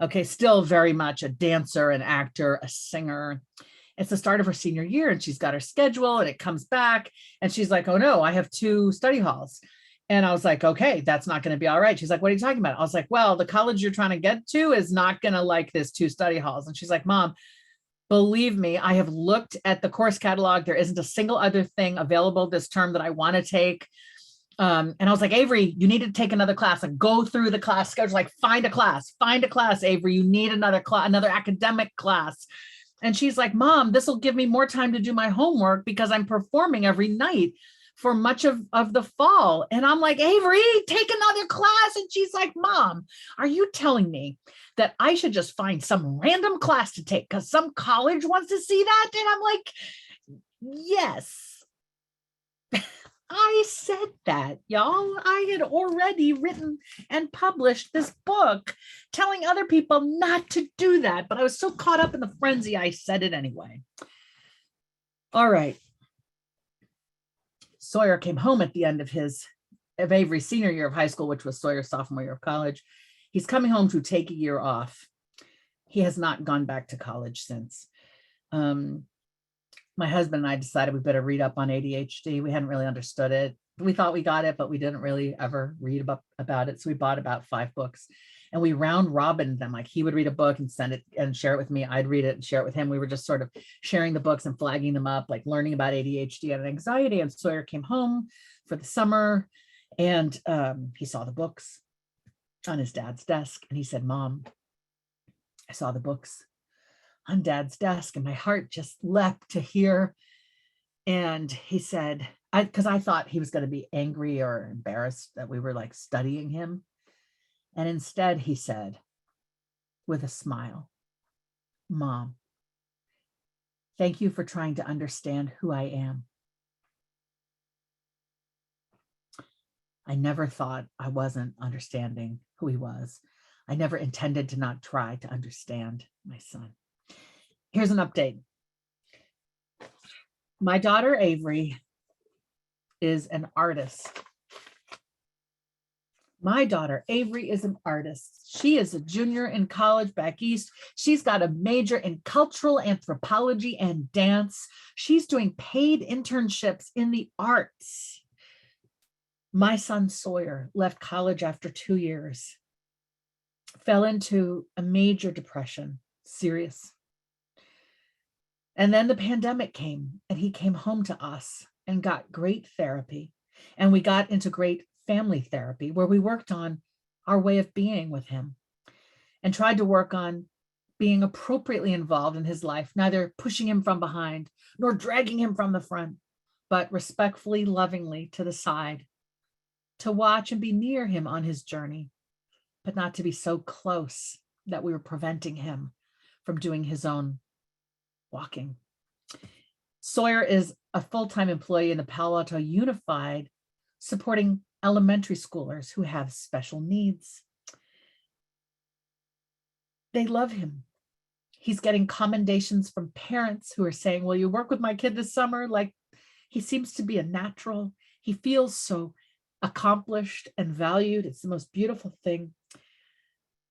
Okay, still very much a dancer, an actor, a singer. It's the start of her senior year, and she's got her schedule, and it comes back, and she's like, oh no, I have 2 study halls. And I was like, okay, that's not going to be all right. She's like, what are you talking about? I was like, well, the college you're trying to get to is not going to like this 2 study halls. And she's like, Mom, believe me, I have looked at the course catalog. There isn't a single other thing available this term that I want to take. And I was like, Avery, you need to take another class. Like, go through the class schedule, like find a class, Avery. You need another class, another academic class. And she's like, Mom, this will give me more time to do my homework because I'm performing every night for much of the fall. And I'm like, Avery, take another class. And she's like, Mom, are you telling me that I should just find some random class to take because some college wants to see that? And I'm like, yes. I said that, y'all. I had already written and published this book telling other people not to do that, but I was so caught up in the frenzy, I said it anyway. All right. Sawyer came home at the end of Avery's senior year of high school, which was Sawyer's sophomore year of college. He's coming home to take a year off. He has not gone back to college since. My husband and I decided we better read up on ADHD. We hadn't really understood it. We thought we got it, but we didn't really ever read about it. So we bought about 5 books and we round robined them. Like, he would read a book and send it and share it with me. I'd read it and share it with him. We were just sort of sharing the books and flagging them up, like learning about ADHD and anxiety. And Sawyer came home for the summer and he saw the books on his dad's desk. And he said, Mom, I saw the books on Dad's desk, and my heart just leapt to hear. And he said, because I thought he was going to be angry or embarrassed that we were like studying him. And instead he said, with a smile, Mom, thank you for trying to understand who I am. I never thought I wasn't understanding who he was. I never intended to not try to understand my son. Here's an update. My daughter, Avery, is an artist. My daughter, Avery, is an artist. She is a junior in college back east. She's got a major in cultural anthropology and dance. She's doing paid internships in the arts. My son, Sawyer, left college after 2 years, fell into a major depression, serious. And then the pandemic came and he came home to us and got great therapy. And we got into great family therapy where we worked on our way of being with him and tried to work on being appropriately involved in his life, neither pushing him from behind nor dragging him from the front, but respectfully, lovingly to the side to watch and be near him on his journey, but not to be so close that we were preventing him from doing his own walking. Sawyer is a full-time employee in the Palo Alto Unified, supporting elementary schoolers who have special needs. They love him. He's getting commendations from parents who are saying, will you work with my kid this summer? Like, he seems to be a natural. He feels so accomplished and valued. It's the most beautiful thing.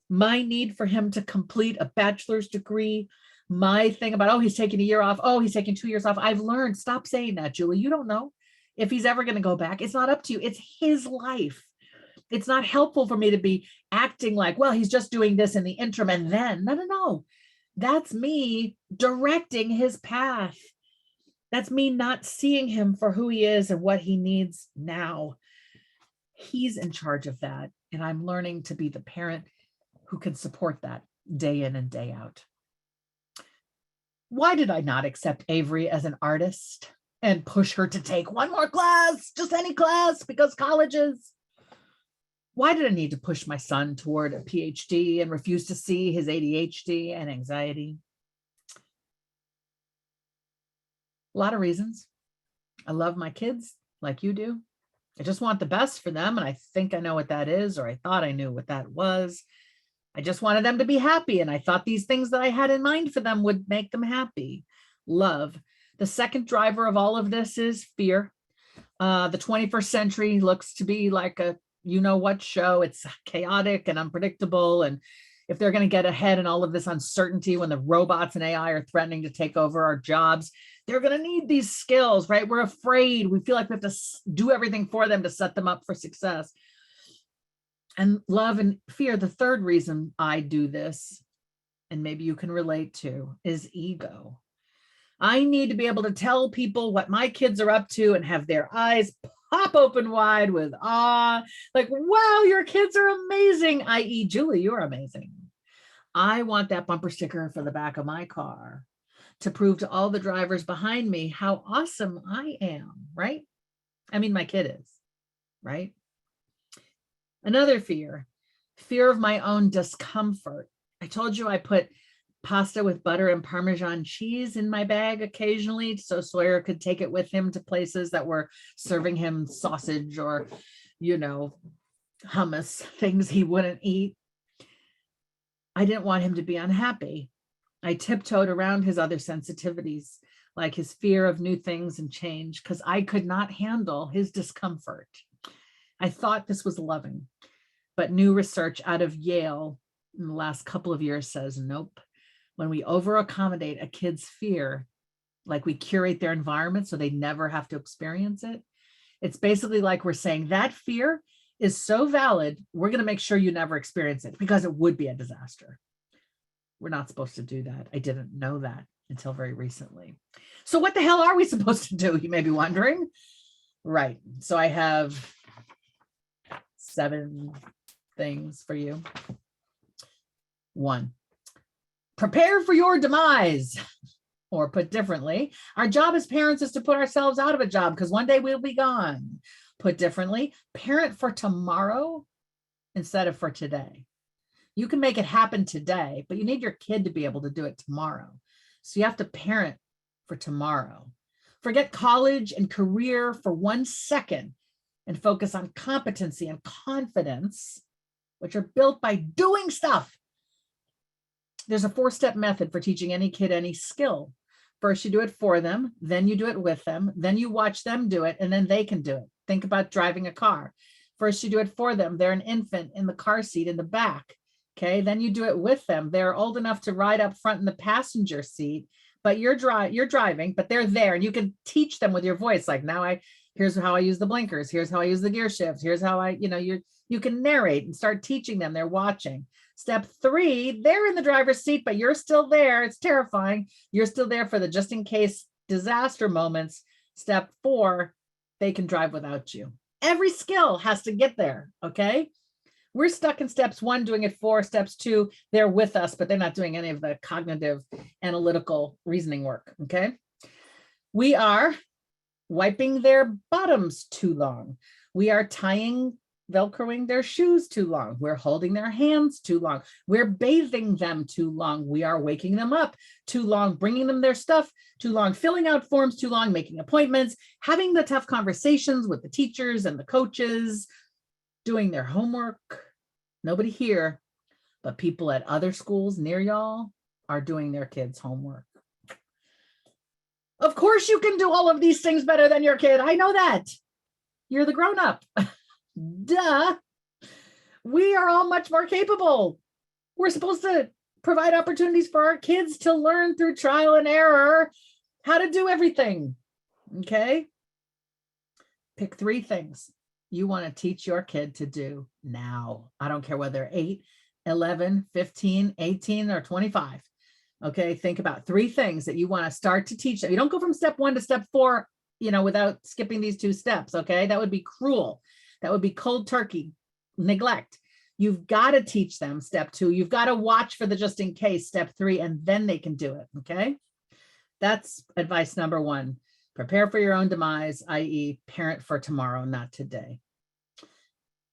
My need for him to complete a bachelor's degree, my thing about, oh, he's taking a year off. Oh, he's taking 2 years off. I've learned, stop saying that, Julie. You don't know if he's ever going to go back. It's not up to you. It's his life. It's not helpful for me to be acting like, well, he's just doing this in the interim and then, no. That's me directing his path. That's me not seeing him for who he is and what he needs now. He's in charge of that. And I'm learning to be the parent who can support that day in and day out. Why did I not accept Avery as an artist and push her to take one more class, just any class, because colleges? Why did I need to push my son toward a PhD and refuse to see his ADHD and anxiety? A lot of reasons. I love my kids like you do. I just want the best for them. And I think I know what that is, or I thought I knew what that was. I just wanted them to be happy. And I thought these things that I had in mind for them would make them happy. Love. The second driver of all of this is fear. The 21st century looks to be like a you know what show. It's chaotic and unpredictable. And if they're going to get ahead in all of this uncertainty when the robots and AI are threatening to take over our jobs, they're going to need these skills, right? We're afraid. We feel like we have to do everything for them to set them up for success. And love and fear, the third reason I do this, and maybe you can relate to, is ego. I need to be able to tell people what my kids are up to and have their eyes pop open wide with awe, like, wow, your kids are amazing, i.e. Julie, you're amazing. I want that bumper sticker for the back of my car to prove to all the drivers behind me how awesome I am, right? I mean, my kid is, right? Another fear of my own discomfort. I told you I put pasta with butter and Parmesan cheese in my bag occasionally so Sawyer could take it with him to places that were serving him sausage or, hummus, things he wouldn't eat. I didn't want him to be unhappy. I tiptoed around his other sensitivities, like his fear of new things and change, because I could not handle his discomfort. I thought this was loving, but new research out of Yale in the last couple of years says, nope. When we over accommodate a kid's fear, like we curate their environment so they never have to experience it, it's basically like we're saying that fear is so valid, we're going to make sure you never experience it because it would be a disaster. We're not supposed to do that. I didn't know that until very recently. So what the hell are we supposed to do? You may be wondering. Right. So I have 7 things for you. 1. Prepare for your demise. Or put differently, our job as parents is to put ourselves out of a job because one day we'll be gone. Put differently, parent for tomorrow instead of for today. You can make it happen today, but you need your kid to be able to do it tomorrow. So you have to parent for tomorrow. Forget college and career for 1 second and focus on competency and confidence, which are built by doing stuff. There's a 4-step method for teaching any kid any skill. First, you do it for them, then you do it with them, then you watch them do it, and then they can do it. Think about driving a car. First, you do it for them. They're an infant in the car seat in the back. Okay, then you do it with them. They're old enough to ride up front in the passenger seat, but you're driving, but they're there, and you can teach them with your voice. Like here's how I use the blinkers. Here's how I use the gear shift. Here's how you can narrate and start teaching them. They're watching. Step 3, they're in the driver's seat, but you're still there. It's terrifying. You're still there for the just in case disaster moments. Step 4, they can drive without you. Every skill has to get there, okay? We're stuck in steps 1, doing it for steps 2. They're with us, but they're not doing any of the cognitive, analytical reasoning work, okay? We are wiping their bottoms too long. We are Velcroing their shoes too long. We're holding their hands too long. We're bathing them too long. We are waking them up too long, bringing them their stuff too long, filling out forms too long, making appointments, having the tough conversations with the teachers and the coaches, doing their homework. Nobody here, but people at other schools near y'all are doing their kids' homework. Of course you can do all of these things better than your kid. I know that. You're the grown-up. Duh. We are all much more capable. We're supposed to provide opportunities for our kids to learn through trial and error how to do everything. Okay? Pick 3 things you want to teach your kid to do now. I don't care whether 8, 11, 15, 18, or 25. Okay? Think about 3 things that you want to start to teach them. You don't go from step 1 to step 4, without skipping these 2 steps. Okay? That would be cruel. That would be cold turkey, neglect. You've got to teach them step 2. You've got to watch for the just in case step 3, and then they can do it. Okay. That's advice number 1. Prepare for your own demise, i.e. parent for tomorrow, not today,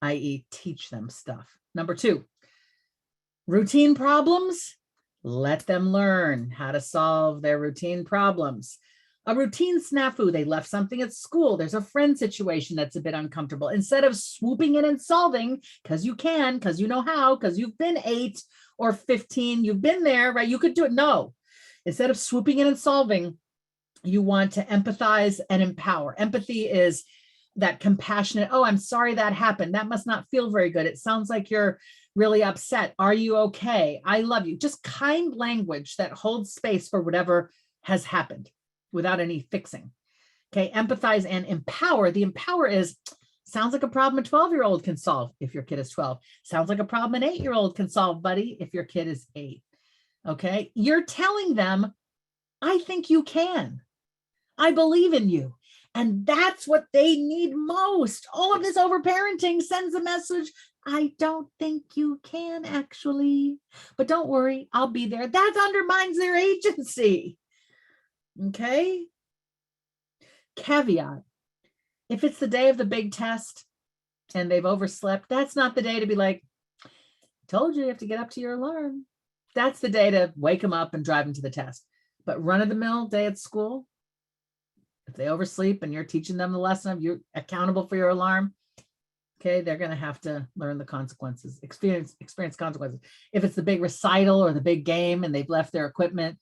i.e. teach them stuff. Number 2, routine problems. Let them learn how to solve their routine problems. A routine snafu, they left something at school. There's a friend situation that's a bit uncomfortable. Instead of swooping in and solving, because you can, because you know how, because you've been 8 or 15, you've been there, right? You could do it. No. Instead of swooping in and solving, you want to empathize and empower. Empathy is that compassionate, oh, I'm sorry that happened. That must not feel very good. It sounds like you're really upset. Are you okay? I love you. Just kind language that holds space for whatever has happened, without any fixing. Okay, empathize and empower. The empower is, sounds like a problem a 12-year-old can solve if your kid is 12. Sounds like a problem an 8-year-old can solve, buddy, if your kid is 8. Okay, you're telling them, I think you can. I believe in you. And that's what they need most. All of this overparenting sends a message, I don't think you can actually, but don't worry, I'll be there. That undermines their agency. Okay. Caveat. If it's the day of the big test and they've overslept, that's not the day to be like, told you have to get up to your alarm. That's the day to wake them up and drive them to the test. But run-of-the-mill day at school, if they oversleep and you're teaching them the lesson, you're accountable for your alarm, okay, they're going to have to learn the consequences, experience consequences. If it's the big recital or the big game and they've left their equipment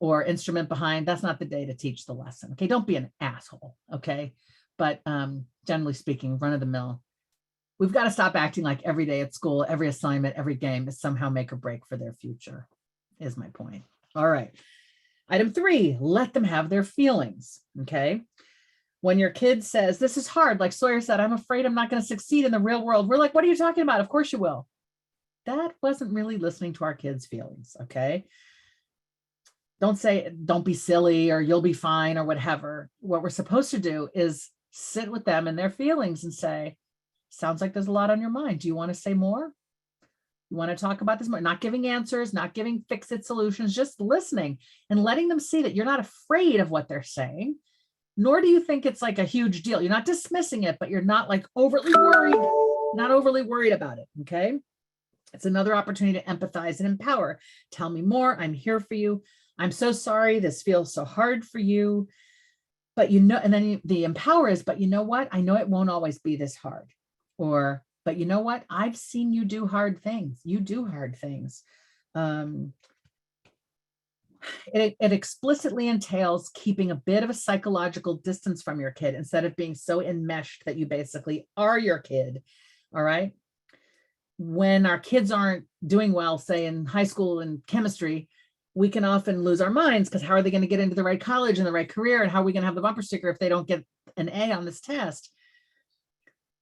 or instrument behind, that's not the day to teach the lesson. Okay, don't be an asshole. Okay, but generally speaking, run of the mill. We've got to stop acting like every day at school, every assignment, every game is somehow make or break for their future, is my point. All right. Item 3, let them have their feelings. Okay. When your kid says, this is hard, like Sawyer said, I'm afraid I'm not going to succeed in the real world. We're like, what are you talking about? Of course you will. That wasn't really listening to our kids' feelings. Okay. Don't say, don't be silly or you'll be fine or whatever. What we're supposed to do is sit with them and their feelings and say, sounds like there's a lot on your mind. Do you want to say more? You want to talk about this more? Not giving answers, not giving fix-it solutions, just listening and letting them see that you're not afraid of what they're saying, nor do you think it's like a huge deal. You're not dismissing it, but you're not like overly worried about it. Okay. It's another opportunity to empathize and empower. Tell me more. I'm here for you. I'm so sorry. This feels so hard for you, but and then the empower is, but you know what? I know it won't always be this hard. Or, but you know what? I've seen you do hard things. You do hard things. It explicitly entails keeping a bit of a psychological distance from your kid instead of being so enmeshed that you basically are your kid. All right. When our kids aren't doing well, say in high school in chemistry, we can often lose our minds because how are they going to get into the right college and the right career? And how are we going to have the bumper sticker if they don't get an A on this test?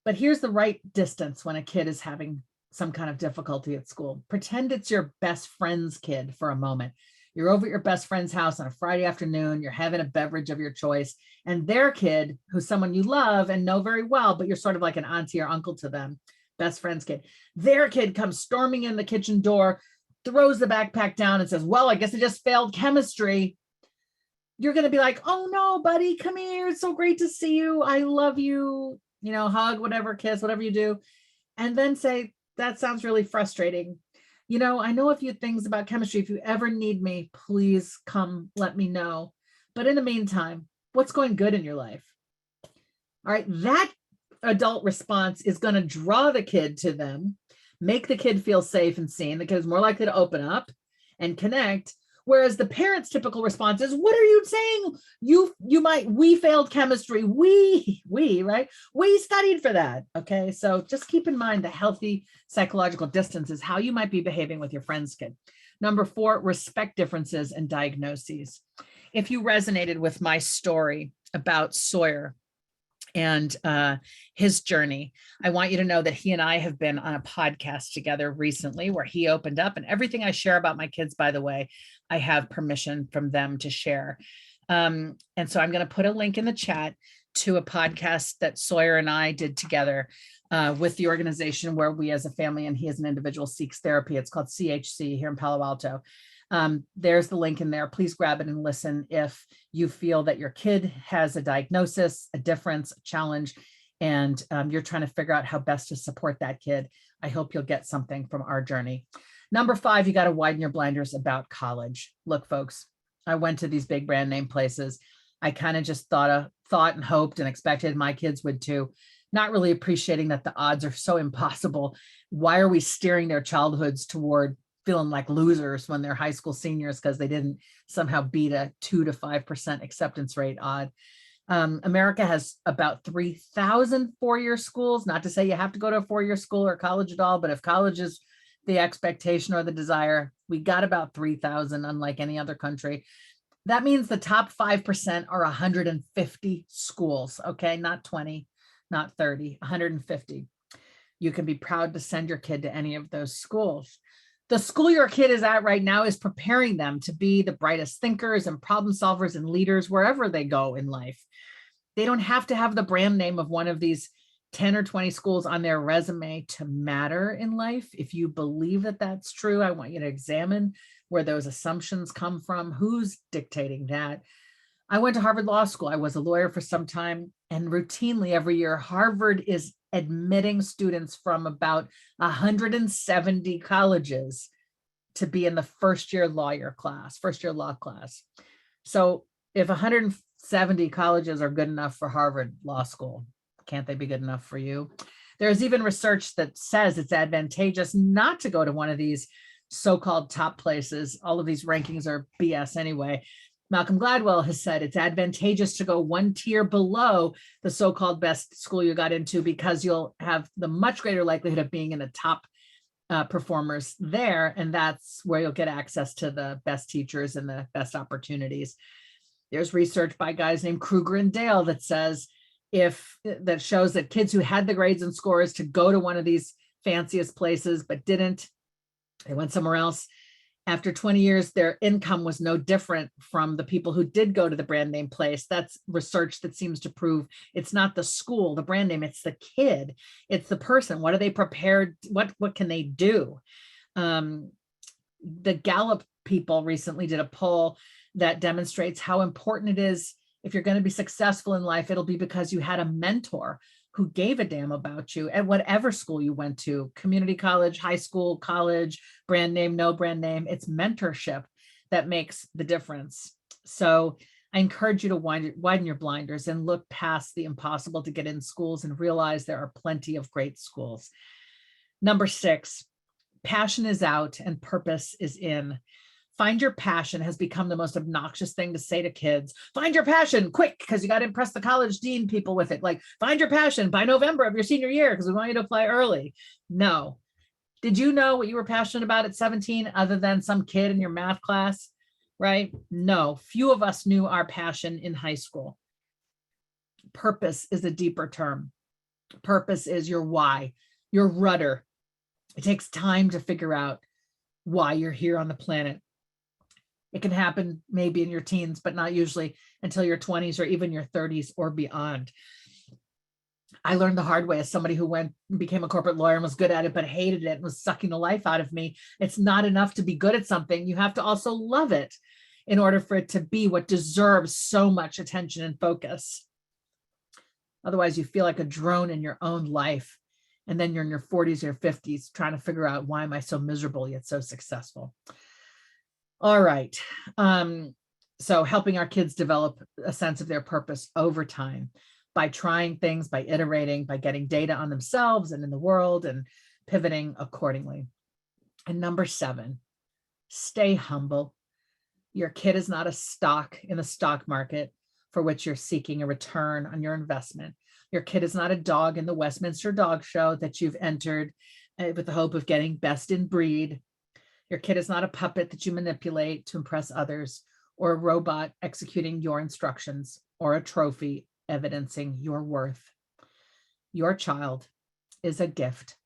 But here's the right distance when a kid is having some kind of difficulty at school. Pretend it's your best friend's kid for a moment. You're over at your best friend's house on a Friday afternoon, you're having a beverage of your choice, and their kid, who's someone you love and know very well, but you're sort of like an auntie or uncle to them, best friend's kid. Their kid comes storming in the kitchen door, throws the backpack down and says, well, I guess I just failed chemistry. You're going to be like, oh no, buddy, come here. It's so great to see you. I love you. hug, whatever, kiss, whatever you do. And then say, that sounds really frustrating. I know a few things about chemistry. If you ever need me, please come let me know. But in the meantime, what's going good in your life? All right, that adult response is going to draw the kid to them, make the kid feel safe and seen. The kid is more likely to open up and connect. Whereas the parent's typical response is, what are you saying? We failed chemistry. Right? We studied for that. Okay. So just keep in mind the healthy psychological distance is how you might be behaving with your friend's kid. Number 4, respect differences and diagnoses. If you resonated with my story about Sawyer and his journey, I want you to know that he and I have been on a podcast together recently where he opened up, and everything I share about my kids, by the way, I have permission from them to share. And so I'm going to put a link in the chat to a podcast that Sawyer and I did together with the organization where we as a family and he as an individual seeks therapy. It's called CHC here in Palo Alto. There's the link in there. Please grab it and listen if you feel that your kid has a diagnosis, a difference, a challenge, and you're trying to figure out how best to support that kid. I hope you'll get something from our journey. Number 5, you got to widen your blinders about college. Look, folks, I went to these big brand name places. I kind of just thought and hoped and expected my kids would too, not really appreciating that the odds are so impossible. Why are we steering their childhoods toward feeling like losers when they're high school seniors because they didn't somehow beat a 2 to 5% acceptance rate odd? America has about 3,000 four-year schools. Not to say you have to go to a four-year school or college at all, but if college is the expectation or the desire, we got about 3,000, unlike any other country. That means the top 5% are 150 schools, okay? Not 20, not 30, 150. You can be proud to send your kid to any of those schools. The school your kid is at right now is preparing them to be the brightest thinkers and problem solvers and leaders wherever they go in life. They don't have to have the brand name of one of these 10 or 20 schools on their resume to matter in life. If you believe that that's true, I want you to examine where those assumptions come from. Who's dictating that? I went to Harvard Law School. I was a lawyer for some time, and routinely every year, Harvard is admitting students from about 170 colleges to be in the first year law class. So if 170 colleges are good enough for Harvard Law School, can't they be good enough for you? There's even research that says it's advantageous not to go to one of these so-called top places. All of these rankings are BS anyway. Malcolm Gladwell has said it's advantageous to go one tier below the so-called best school you got into because you'll have the much greater likelihood of being in the top performers there. And that's where you'll get access to the best teachers and the best opportunities. There's research by guys named Kruger and Dale that says that shows that kids who had the grades and scores to go to one of these fanciest places but didn't, they went somewhere else. After 20 years, their income was no different from the people who did go to the brand name place. That's research that seems to prove it's not the school, the brand name, it's the kid, it's the person. What are they prepared? What can they do? The Gallup people recently did a poll that demonstrates how important it is. If you're going to be successful in life, it'll be because you had a mentor who gave a damn about you at whatever school you went to, community college, high school, college, brand name, no brand name. It's mentorship that makes the difference. So I encourage you to widen your blinders and look past the impossible to get in schools and realize there are plenty of great schools. Number 6, passion is out and purpose is in. Find your passion has become the most obnoxious thing to say to kids. Find your passion quick, because you got to impress the college dean people with it. Like, find your passion by November of your senior year because we want you to apply early. No. Did you know what you were passionate about at 17 other than some kid in your math class? Right? No. Few of us knew our passion in high school. Purpose is a deeper term. Purpose is your why, your rudder. It takes time to figure out why you're here on the planet. It can happen maybe in your teens, but not usually until your 20s or even your 30s or beyond. I learned the hard way as somebody who went and became a corporate lawyer and was good at it, but hated it and was sucking the life out of me. It's not enough to be good at something. You have to also love it in order for it to be what deserves so much attention and focus. Otherwise, you feel like a drone in your own life. And then you're in your 40s or 50s trying to figure out, why am I so miserable yet so successful? All right. So helping our kids develop a sense of their purpose over time by trying things, by iterating, by getting data on themselves and in the world and pivoting accordingly. And number 7, stay humble. Your kid is not a stock in the stock market for which you're seeking a return on your investment. Your kid is not a dog in the Westminster Dog Show that you've entered with the hope of getting best in breed. Your kid is not a puppet that you manipulate to impress others, or a robot executing your instructions, or a trophy evidencing your worth. Your child is a gift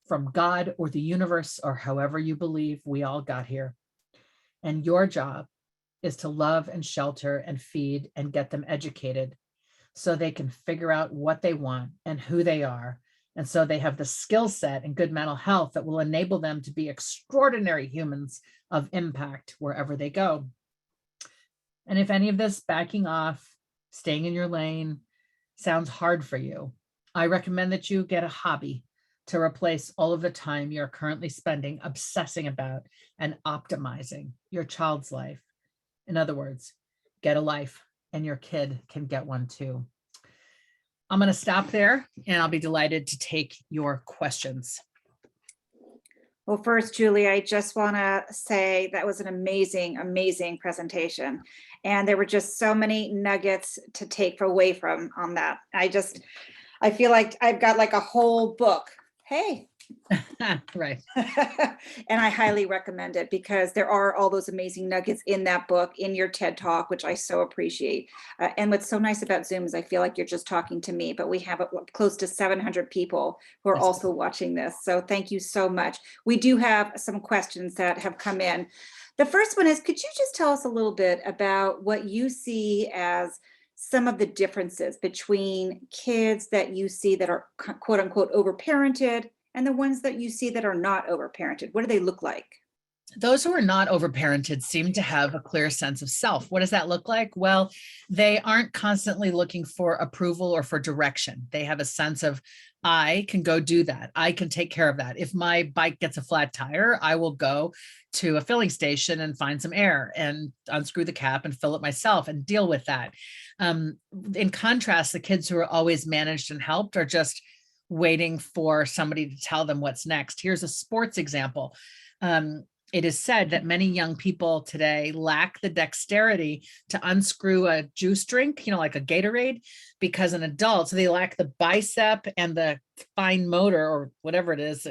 from God or the universe, or however you believe we all got here. And your job is to love and shelter and feed and get them educated so they can figure out what they want and who they are. And so they have the skill set and good mental health that will enable them to be extraordinary humans of impact wherever they go. And if any of this backing off, staying in your lane sounds hard for you, I recommend that you get a hobby to replace all of the time you're currently spending obsessing about and optimizing your child's life. In other words, get a life, and your kid can get one too. I'm going to stop there, and I'll be delighted to take your questions. Well, first, Julie, I just want to say that was an amazing, amazing presentation. And there were just so many nuggets to take away from on that. I feel like I've got like a whole book. Hey. Right. And I highly recommend it because there are all those amazing nuggets in that book, in your TED Talk, which I so appreciate. And what's so nice about Zoom is I feel like you're just talking to me, but we have close to 700 people who are also watching this. So thank you so much. We do have some questions that have come in. The first one is, could you just tell us a little bit about what you see as some of the differences between kids that you see that are quote unquote overparented and the ones that you see that are not overparented? What do they look like? Those who are not overparented seem to have a clear sense of self. What does that look like? Well, they aren't constantly looking for approval or for direction. They have a sense of, I can go do that. I can take care of that. If my bike gets a flat tire, I will go to a filling station and find some air and unscrew the cap and fill it myself and deal with that. In contrast, the kids who are always managed and helped are just waiting for somebody to tell them what's next. Here's a sports example. It is said that many young people today lack the dexterity to unscrew a juice drink, like a Gatorade, because an adult, so they lack the bicep and the fine motor or whatever it is,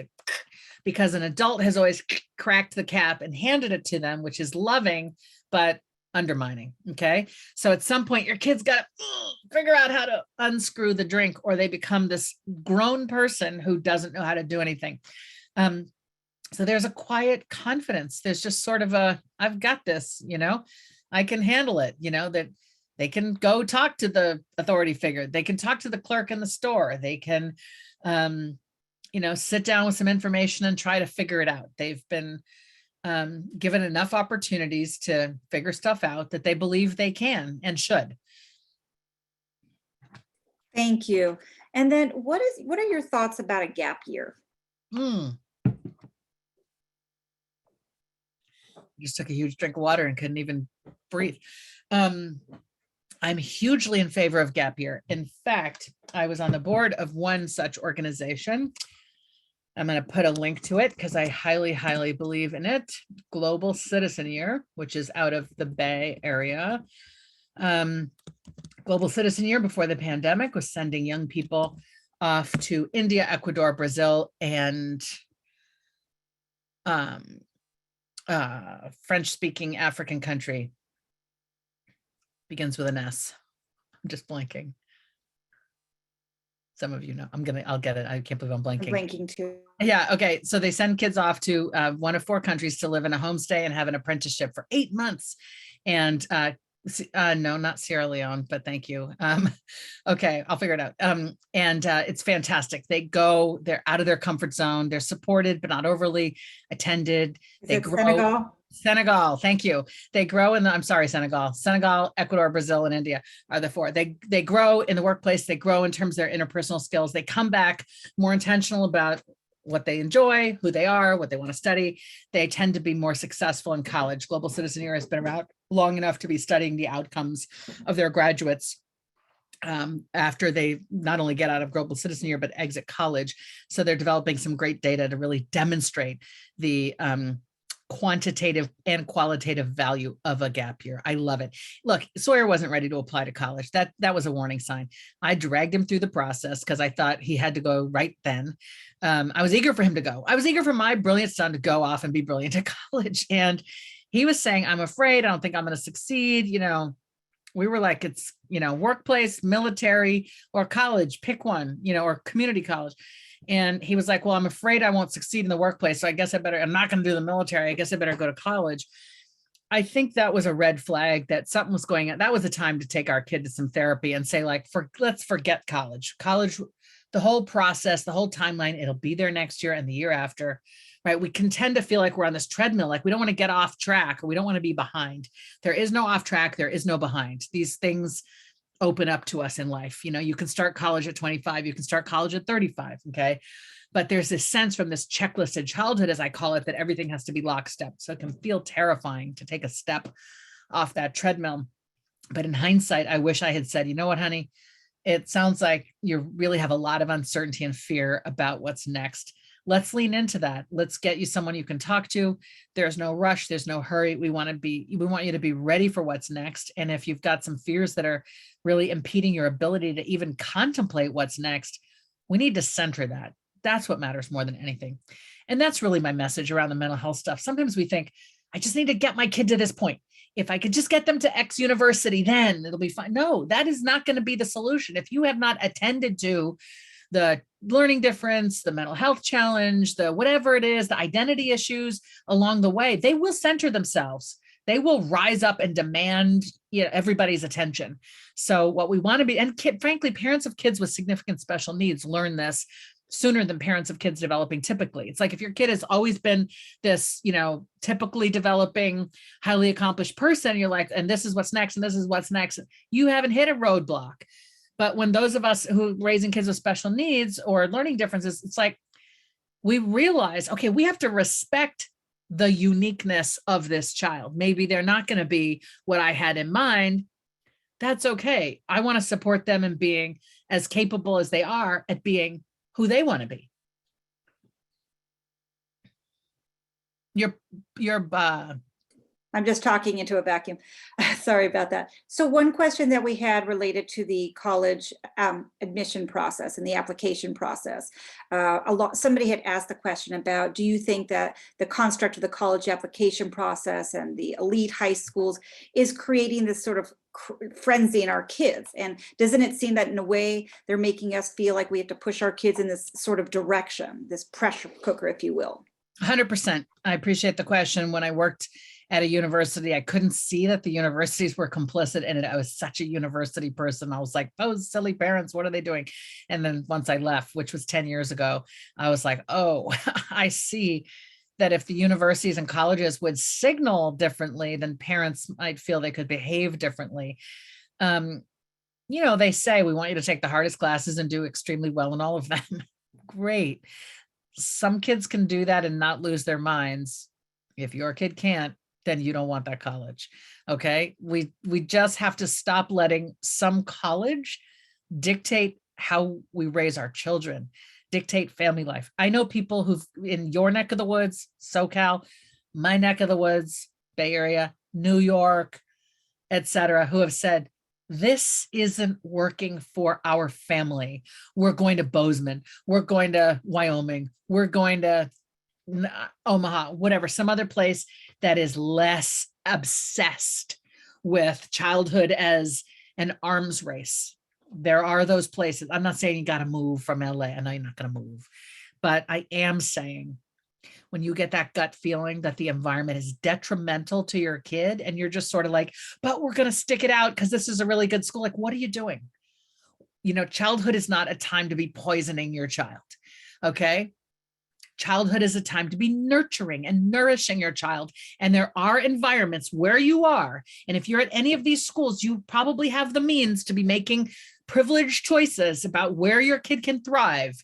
because an adult has always cracked the cap and handed it to them, which is loving, but undermining. Okay. So at some point your kids got to figure out how to unscrew the drink, or they become this grown person who doesn't know how to do anything. So there's a quiet confidence. There's just sort of I've got this, I can handle it, that they can go talk to the authority figure. They can talk to the clerk in the store. They can, sit down with some information and try to figure it out. They've been given enough opportunities to figure stuff out that they believe they can and should. Thank you. And then what are your thoughts about a gap year? Just took a huge drink of water and couldn't even breathe. I'm hugely in favor of gap year. In fact, I was on the board of one such organization. I'm going to put a link to it because I highly, highly believe in it. Global Citizen Year, which is out of the Bay Area. Global Citizen Year before the pandemic was sending young people off to India, Ecuador, Brazil, and French-speaking African country. Begins with an S. I'm just blanking. Some of you know. I'll get it. I can't believe I'm blanking. I'm blanking too. Yeah. Okay. So they send kids off to one of 4 countries to live in a homestay and have an apprenticeship for 8 months. And no, not Sierra Leone, but thank you. Okay, I'll figure it out. And it's fantastic. They're out of their comfort zone. They're supported, but not overly attended. They grow. Senegal, thank you. They grow in the, I'm sorry, Senegal, Ecuador, Brazil, and India are the four. They grow in the workplace. They grow in terms of their interpersonal skills. They come back more intentional about what they enjoy, who they are, what they want to study. They tend to be more successful in college. Global Citizen Year has been around long enough to be studying the outcomes of their graduates after they not only get out of Global Citizen Year, but exit college. So they're developing some great data to really demonstrate the quantitative and qualitative value of a gap year. I love it. Look, Sawyer wasn't ready to apply to college. That was a warning sign. I dragged him through the process because I thought he had to go right then. I was eager for him to go. I was eager for my brilliant son to go off and be brilliant at college. And he was saying, I'm afraid, I don't think I'm going to succeed. We were like, it's, workplace, military, or college, pick one, or community college. And he was like, well, I'm afraid I won't succeed in the workplace. So I guess I'm not going to do the military. I guess I better go to college. I think that was a red flag that something was going on. That was a time to take our kid to some therapy and say, like, let's forget college. College, the whole process, the whole timeline, it'll be there next year and the year after, right? We can tend to feel like we're on this treadmill, like we don't want to get off track or we don't want to be behind. There is no off track. There is no behind. These things open up to us in life. You can start college at 25, you can start college at 35. Okay. But there's this sense from this checklisted childhood, as I call it, that everything has to be lockstep. So it can feel terrifying to take a step off that treadmill. But in hindsight, I wish I had said, you know what, honey, it sounds like you really have a lot of uncertainty and fear about what's next. Let's lean into that. Let's get you someone you can talk to. There's no rush. There's no hurry. We want you to be ready for what's next. And if you've got some fears that are really impeding your ability to even contemplate what's next, we need to center that. That's what matters more than anything. And that's really my message around the mental health stuff. Sometimes we think, I just need to get my kid to this point. If I could just get them to X university, then it'll be fine. No, that is not going to be the solution. If you have not attended to the learning difference, the mental health challenge, the whatever it is, the identity issues along the way, they will center themselves. They will rise up and demand everybody's attention. So what we want to be, and frankly, parents of kids with significant special needs learn this sooner than parents of kids developing typically. It's like if your kid has always been this, typically developing, highly accomplished person, you're like, and this is what's next, and this is what's next. You haven't hit a roadblock. But when those of us who raising kids with special needs or learning differences, it's like we realize, okay, we have to respect the uniqueness of this child. Maybe they're not going to be what I had in mind. That's okay. I want to support them in being as capable as they are at being who they want to be. I'm just talking into a vacuum. Sorry about that. So one question that we had related to the college admission process and the application process. Somebody had asked the question about, do you think that the construct of the college application process and the elite high schools is creating this sort of frenzy in our kids? And doesn't it seem that in a way they're making us feel like we have to push our kids in this sort of direction, this pressure cooker, if you will? 100%. I appreciate the question. When I worked at a university, I couldn't see that the universities were complicit in it. I was such a university person. I was like, those silly parents, what are they doing? And then once I left, which was 10 years ago, I was like, oh, I see that if the universities and colleges would signal differently, then parents might feel they could behave differently. They say, we want you to take the hardest classes and do extremely well in all of them. Great. Some kids can do that and not lose their minds. If your kid can't, then you don't want that college. Okay. We just have to stop letting some college dictate how we raise our children, dictate family life. I know people who've in your neck of the woods, SoCal, my neck of the woods, Bay Area, New York, etc., who have said, this isn't working for our family. We're going to Bozeman. We're going to Wyoming. We're going to Omaha, whatever, some other place that is less obsessed with childhood as an arms race. There are those places. I'm not saying you got to move from LA. I know you're not going to move, but I am saying when you get that gut feeling that the environment is detrimental to your kid and you're just sort of like, but we're going to stick it out because this is a really good school. Like, what are you doing? Childhood is not a time to be poisoning your child. Okay. Childhood is a time to be nurturing and nourishing your child. And there are environments where you are. And if you're at any of these schools, you probably have the means to be making privileged choices about where your kid can thrive.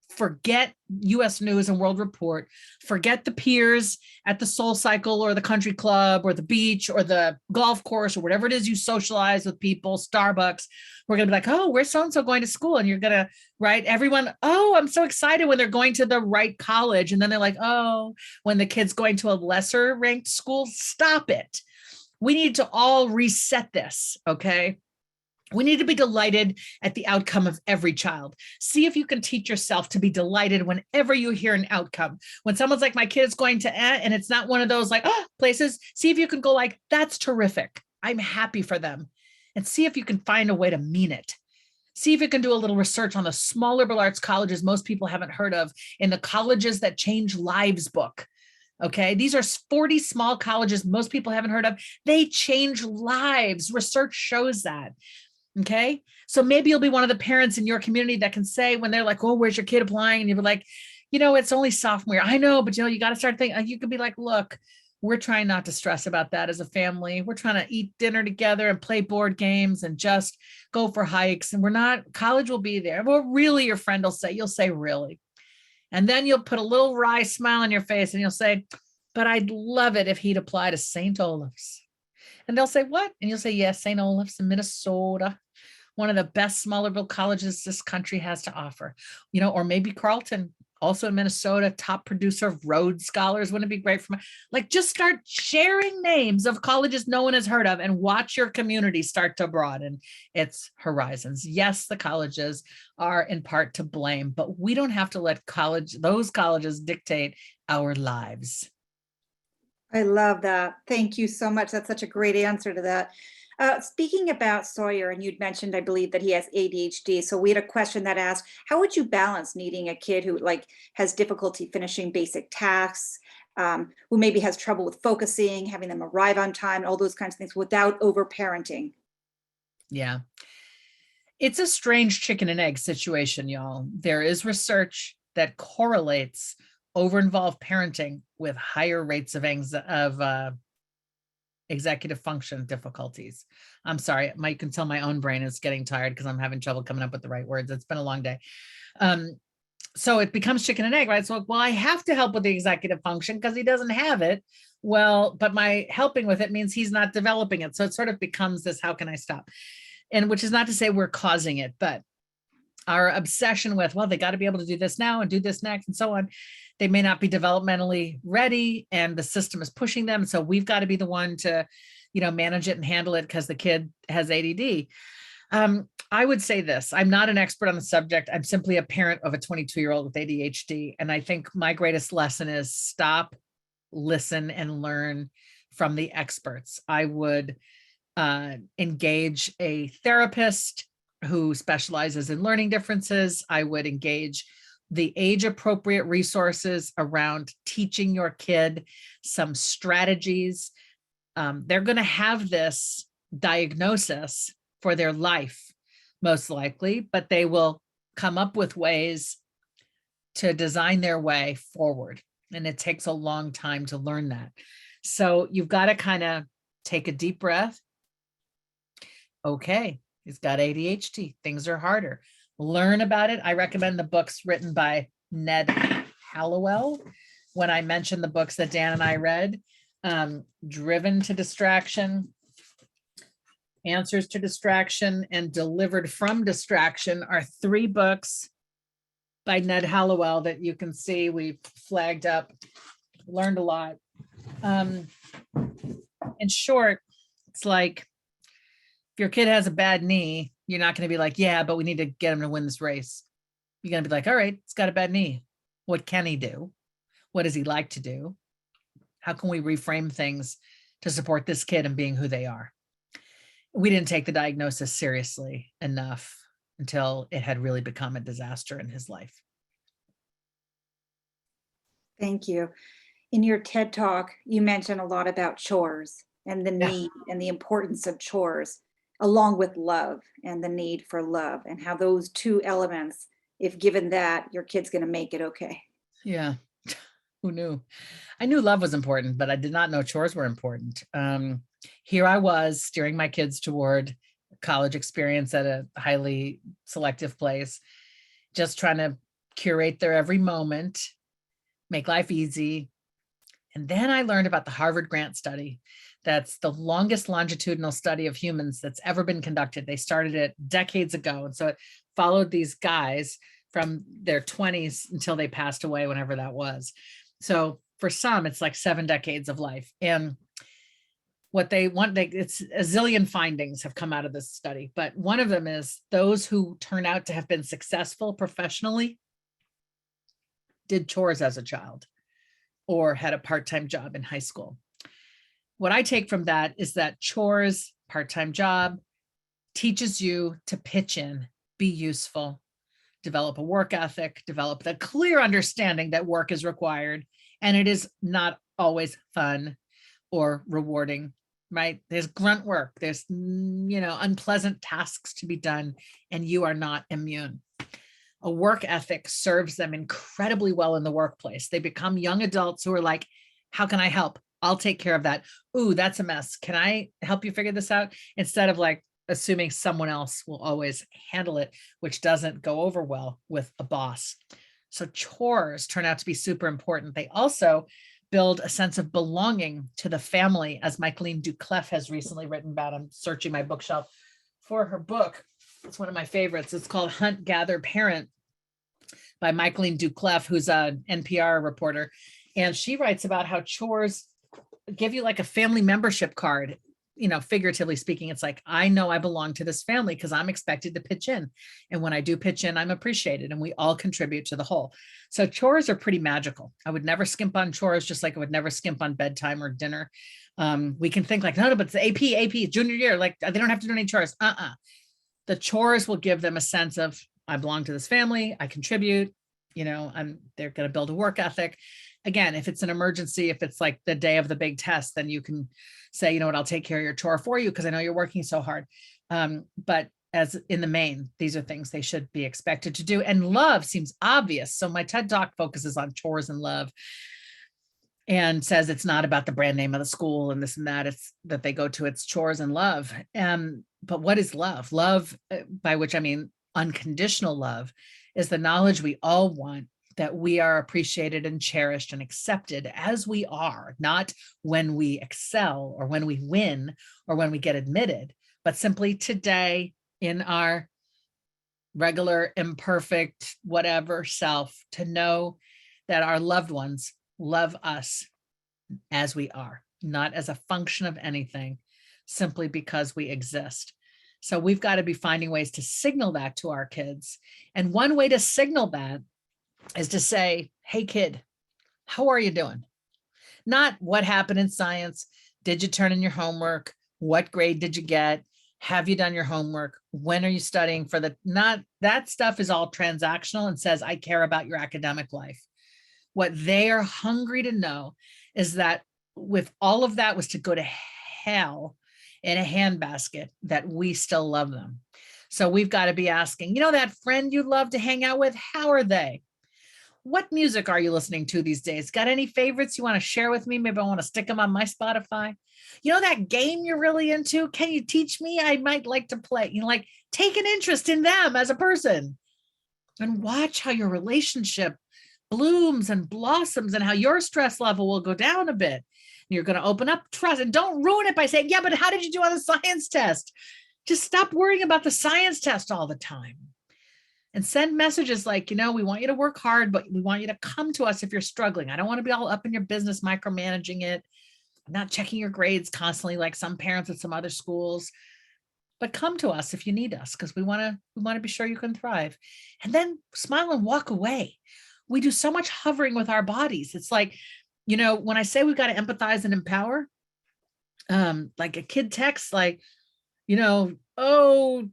Forget US News and World Report. Forget the peers at the Soul Cycle or the country club or the beach or the golf course or whatever it is you socialize with people, Starbucks. We're going to be like, oh, where's so-and-so going to school? And you're going to, right? Everyone, oh, I'm so excited when they're going to the right college. And then they're like, oh, when the kid's going to a lesser ranked school, stop it. We need to all reset this, okay? We need to be delighted at the outcome of every child. See if you can teach yourself to be delighted whenever you hear an outcome. When someone's like, my kid's going to, and it's not one of those like, oh, places, see if you can go like, that's terrific. I'm happy for them. And see if you can find a way to mean it. See if you can do a little research on the small liberal arts colleges most people haven't heard of, in the Colleges That Change Lives book. Okay, these are 40 small colleges most people haven't heard of. They change lives. Research shows that. Okay, so maybe you'll be one of the parents in your community that can say when they're like, oh, where's your kid applying? And you'll be like, it's only sophomore year. I know, but you got to start thinking. You could be like, look, we're trying not to stress about that as a family. We're trying to eat dinner together and play board games and just go for hikes. And college will be there. Well, really, your friend will say, you'll say, really. And then you'll put a little wry smile on your face and you'll say, but I'd love it if he'd apply to St. Olave's. And they'll say, what? And you'll say, yes, St. Olave's in Minnesota, one of the best small liberal colleges this country has to offer, or maybe Carleton, also in Minnesota, top producer of Rhodes Scholars. Wouldn't it be great for just start sharing names of colleges no one has heard of and watch your community start to broaden its horizons. Yes, the colleges are in part to blame, but we don't have to let those colleges dictate our lives. I love that. Thank you so much. That's such a great answer to that. Speaking about Sawyer, and you'd mentioned, I believe, that he has ADHD. So we had a question that asked, how would you balance needing a kid who has difficulty finishing basic tasks, who maybe has trouble with focusing, having them arrive on time, all those kinds of things without overparenting? Yeah. It's a strange chicken and egg situation, y'all. There is research that correlates over-involved parenting with higher rates of executive function difficulties. I'm sorry, you can tell my own brain is getting tired because I'm having trouble coming up with the right words. It's been a long day. So it becomes chicken and egg, right? So, well, I have to help with the executive function because he doesn't have it. Well, but my helping with it means he's not developing it. So it sort of becomes this, how can I stop? And which is not to say we're causing it, but our obsession with, well, they got to be able to do this now and do this next and so on. They may not be developmentally ready and the system is pushing them. So we've got to be the one to, manage it and handle it because the kid has ADD. I would say this, I'm not an expert on the subject. I'm simply a parent of a 22-year-old with ADHD. And I think my greatest lesson is stop, listen, and learn from the experts. I would engage a therapist who specializes in learning differences. I would engage the age-appropriate resources around teaching your kid some strategies. They're going to have this diagnosis for their life, most likely, but they will come up with ways to design their way forward. And it takes a long time to learn that. So you've got to kind of take a deep breath. Okay, he's got ADHD. Things are harder. Learn about it. I recommend the books written by Ned Hallowell. When I mentioned the books that Dan and I read, Driven to Distraction, Answers to Distraction, and Delivered from Distraction are 3 books by Ned Hallowell that you can see we flagged up, learned a lot. In short, it's like, if your kid has a bad knee, you're not going to be like, yeah, but we need to get him to win this race. You're going to be like, all right, it's got a bad knee. What can he do? What does he like to do? How can we reframe things to support this kid in being who they are? We didn't take the diagnosis seriously enough until it had really become a disaster in his life. Thank you. In your TED Talk, you mentioned a lot about chores and the need and the importance of chores, along with love and the need for love, and how those 2 elements, if given that, your kid's going to make it okay. Yeah. Who knew? I knew love was important, but I did not know chores were important. Here I was steering my kids toward college experience at a highly selective place, just trying to curate their every moment, make life easy. And then I learned about the Harvard Grant Study. That's the longest longitudinal study of humans that's ever been conducted. They started it decades ago. And so it followed these guys from their 20s until they passed away, whenever that was. So for some, it's like 7 decades of life. And what they want, it's a zillion findings have come out of this study, but one of them is those who turn out to have been successful professionally did chores as a child or had a part-time job in high school. What I take from that is that chores, part-time job, teaches you to pitch in, be useful, develop a work ethic, develop the clear understanding that work is required, and it is not always fun or rewarding, right? There's grunt work, there's, unpleasant tasks to be done, and you are not immune. A work ethic serves them incredibly well in the workplace. They become young adults who are like, how can I help? I'll take care of that. Ooh, that's a mess. Can I help you figure this out? Instead of like assuming someone else will always handle it, which doesn't go over well with a boss. So chores turn out to be super important. They also build a sense of belonging to the family, as Micheline Duclef has recently written about. I'm searching my bookshelf for her book. It's one of my favorites. It's called Hunt, Gather, Parent by Micheline Duclef, who's an NPR reporter. And she writes about how chores give you like a family membership card. Figuratively speaking, it's like, I know I belong to this family because I'm expected to pitch in. And when I do pitch in, I'm appreciated, and we all contribute to the whole. So chores are pretty magical. I would never skimp on chores, just like I would never skimp on bedtime or dinner. We can think like, no, but it's the AP, junior year, like they don't have to do any chores. The chores will give them a sense of, I belong to this family, I contribute, they're going to build a work ethic. Again, if it's an emergency, if it's like the day of the big test, then you can say, you know what, I'll take care of your chore for you because I know you're working so hard. But as in the main, these are things they should be expected to do. And love seems obvious. So my TED Talk focuses on chores and love and says it's not about the brand name of the school and this and that. It's that they go to its chores and love. But what is love? Love, by which I mean unconditional love, is the knowledge we all want that we are appreciated and cherished and accepted as we are, not when we excel or when we win or when we get admitted, but simply today in our regular, imperfect, whatever self, to know that our loved ones love us as we are, not as a function of anything, simply because we exist. So we've got to be finding ways to signal that to our kids. And one way to signal that is to say, hey, kid, how are you doing? Not what happened in science. Did you turn in your homework? What grade did you get? Have you done your homework? When are you studying for not that stuff is all transactional and says, I care about your academic life. What they are hungry to know is that with all of that was to go to hell in a handbasket, that we still love them. So we've got to be asking, that friend you love to hang out with, how are they? What music are you listening to these days? Got any favorites you want to share with me? Maybe I want to stick them on my Spotify. That game you're really into? Can you teach me? I might like to play. Take an interest in them as a person and watch how your relationship blooms and blossoms and how your stress level will go down a bit. You're going to open up trust, and don't ruin it by saying, yeah, but how did you do on the science test? Just stop worrying about the science test all the time. And send messages like, we want you to work hard, but we want you to come to us if you're struggling. I don't want to be all up in your business, micromanaging it. I'm not checking your grades constantly like some parents at some other schools, but come to us if you need us, because we want to be sure you can thrive. And then smile and walk away. We do so much hovering with our bodies. It's like, when I say we've got to empathize and empower, like a kid texts like, oh,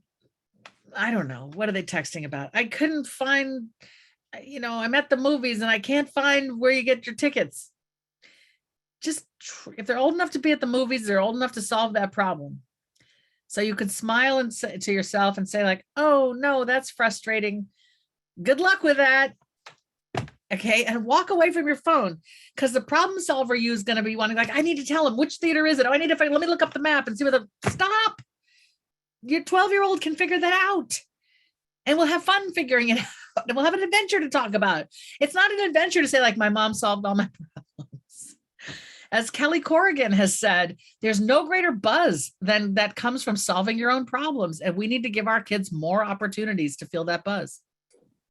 I don't know. What are they texting about? I couldn't find, I'm at the movies and I can't find where you get your tickets. Just if they're old enough to be at the movies, they're old enough to solve that problem. So you could smile and say to yourself and say like, oh no, that's frustrating. Good luck with that. Okay. And walk away from your phone, because the problem solver you is going to be wanting, like, I need to tell him which theater is it. Oh, I need to find, let me look up the map and see where stop. Your 12-year-old can figure that out, and we'll have fun figuring it out. And we'll have an adventure to talk about. It's not an adventure to say, like, my mom solved all my problems. As Kelly Corrigan has said, there's no greater buzz than that comes from solving your own problems. And we need to give our kids more opportunities to feel that buzz.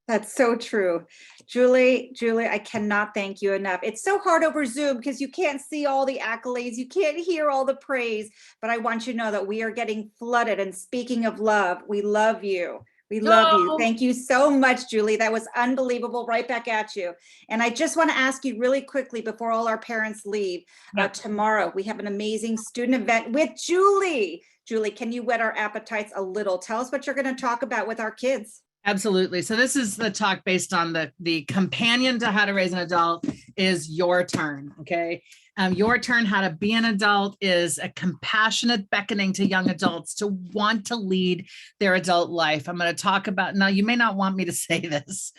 That's so true. Julie, I cannot thank you enough. It's so hard over Zoom because you can't see all the accolades. You can't hear all the praise, but I want you to know that we are getting flooded. And speaking of love, we love you. We love you. Thank you so much, Julie. That was unbelievable. Right back at you. And I just want to ask you really quickly before all our parents leave, tomorrow we have an amazing student event with Julie. Julie, can you whet our appetites a little? Tell us what you're going to talk about with our kids. Absolutely. So this is the talk based on the companion to How to Raise an Adult is Your Turn. Okay. Your Turn, How to Be an Adult, is a compassionate beckoning to young adults to want to lead their adult life. I'm going to talk about, now you may not want me to say this,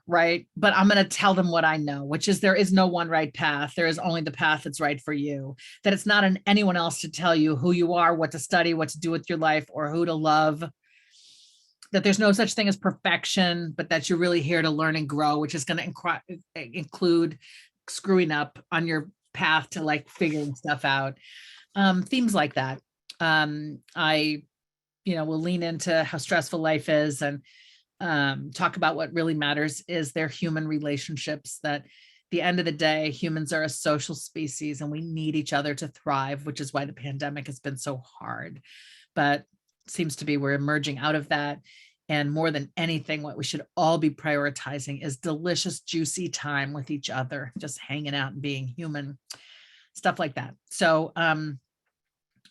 right? But I'm going to tell them what I know, which is there is no one right path. There is only the path that's right for you, that it's not on anyone else to tell you who you are, what to study, what to do with your life, or who to love. That there's no such thing as perfection, but that you're really here to learn and grow, which is going to include screwing up on your path to like figuring stuff out. Themes like that. I, will lean into how stressful life is and talk about what really matters is their human relationships. That at the end of the day, humans are a social species and we need each other to thrive, which is why the pandemic has been so hard. But seems to be we're emerging out of that. And more than anything, what we should all be prioritizing is delicious, juicy time with each other, just hanging out and being human, stuff like that. So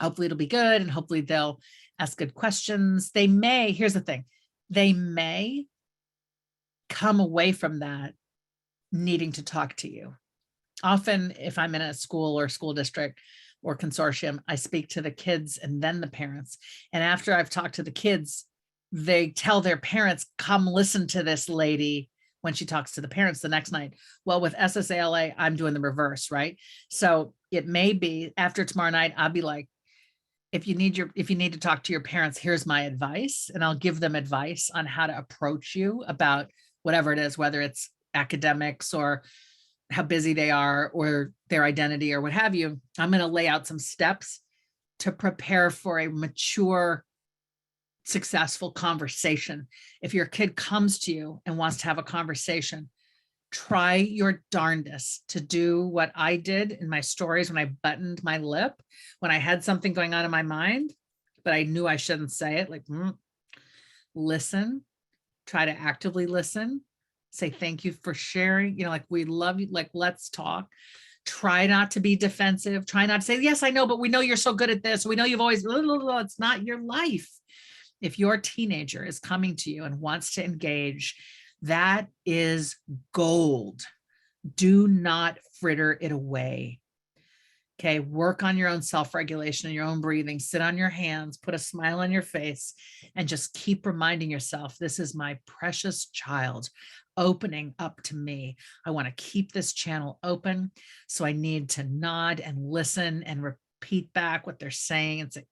hopefully it'll be good, and hopefully they'll ask good questions. They may, here's the thing, they may come away from that needing to talk to you. Often, if I'm in a school or school district or consortium, I speak to the kids and then the parents. And after I've talked to the kids, they tell their parents, come listen to this lady when she talks to the parents the next night. Well, with SSALA, I'm doing the reverse, right? So it may be after tomorrow night, I'll be like, if you need to talk to your parents, here's my advice. And I'll give them advice on how to approach you about whatever it is, whether it's academics or how busy they are or their identity or what have you. I'm going to lay out some steps to prepare for a mature, successful conversation. If your kid comes to you and wants to have a conversation, try your darndest to do what I did in my stories when I buttoned my lip, when I had something going on in my mind, but I knew I shouldn't say it, like, listen, try to actively listen, say, thank you for sharing, like, we love you, like, let's talk. Try not to be defensive. Try not to say, yes, I know, but we know you're so good at this. We know you've always, it's not your life. If your teenager is coming to you and wants to engage, that is gold. Do not fritter it away. Okay, work on your own self-regulation and your own breathing. Sit on your hands, put a smile on your face, and just keep reminding yourself, this is my precious child opening up to me. I want to keep this channel open. So I need to nod and listen and repeat back what they're saying and say,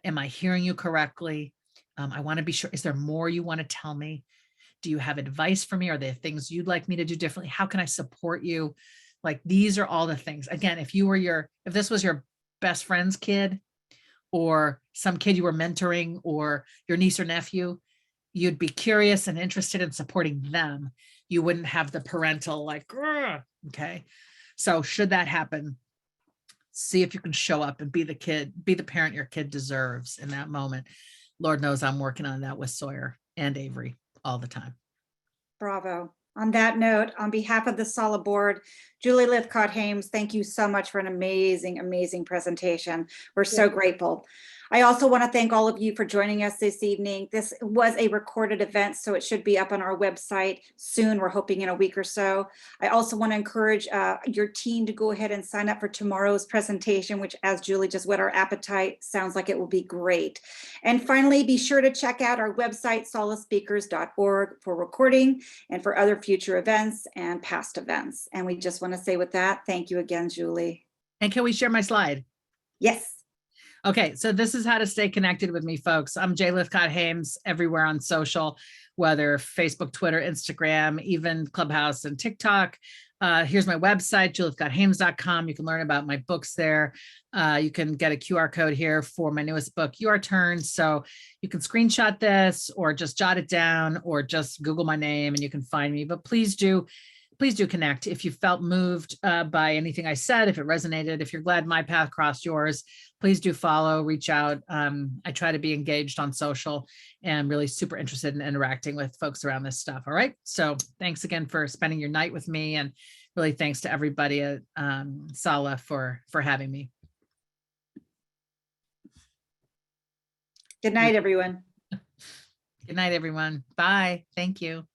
am I hearing you correctly? I want to be sure. Is there more you want to tell me? Do you have advice for me? Are there things you'd like me to do differently? How can I support you? Like, these are all the things. Again, if this was your best friend's kid or some kid you were mentoring or your niece or nephew, you'd be curious and interested in supporting them. You wouldn't have the parental like, okay. So should that happen, see if you can show up and be the parent your kid deserves in that moment. Lord knows I'm working on that with Sawyer and Avery all the time. Bravo. On that note, on behalf of the SSALA board, Julie Lythcott-Haims, thank you so much for an amazing, amazing presentation. We're so grateful. I also want to thank all of you for joining us this evening. This was a recorded event, so it should be up on our website soon. We're hoping in a week or so. I also want to encourage your team to go ahead and sign up for tomorrow's presentation, which, as Julie just whet our appetite, sounds like it will be great. And finally, be sure to check out our website, salaspeakers.org, for recording and for other future events and past events. And we just want to say with that, thank you again, Julie. And can we share my slide? Yes. Okay, so this is how to stay connected with me, folks. I'm Lythcott-Haims everywhere on social, whether Facebook, Twitter, Instagram, even Clubhouse and TikTok. Here's my website, lythcotthaims.com. You can learn about my books there. You can get a QR code here for my newest book, Your Turn. So you can screenshot this or just jot it down or just Google my name and you can find me. But please do connect if you felt moved by anything I said, if it resonated, if you're glad my path crossed yours, please do follow, reach out. I try to be engaged on social and really super interested in interacting with folks around this stuff. All right. So thanks again for spending your night with me, and really thanks to everybody at SSALA for having me. Good night, everyone. Good night, everyone. Bye. Thank you.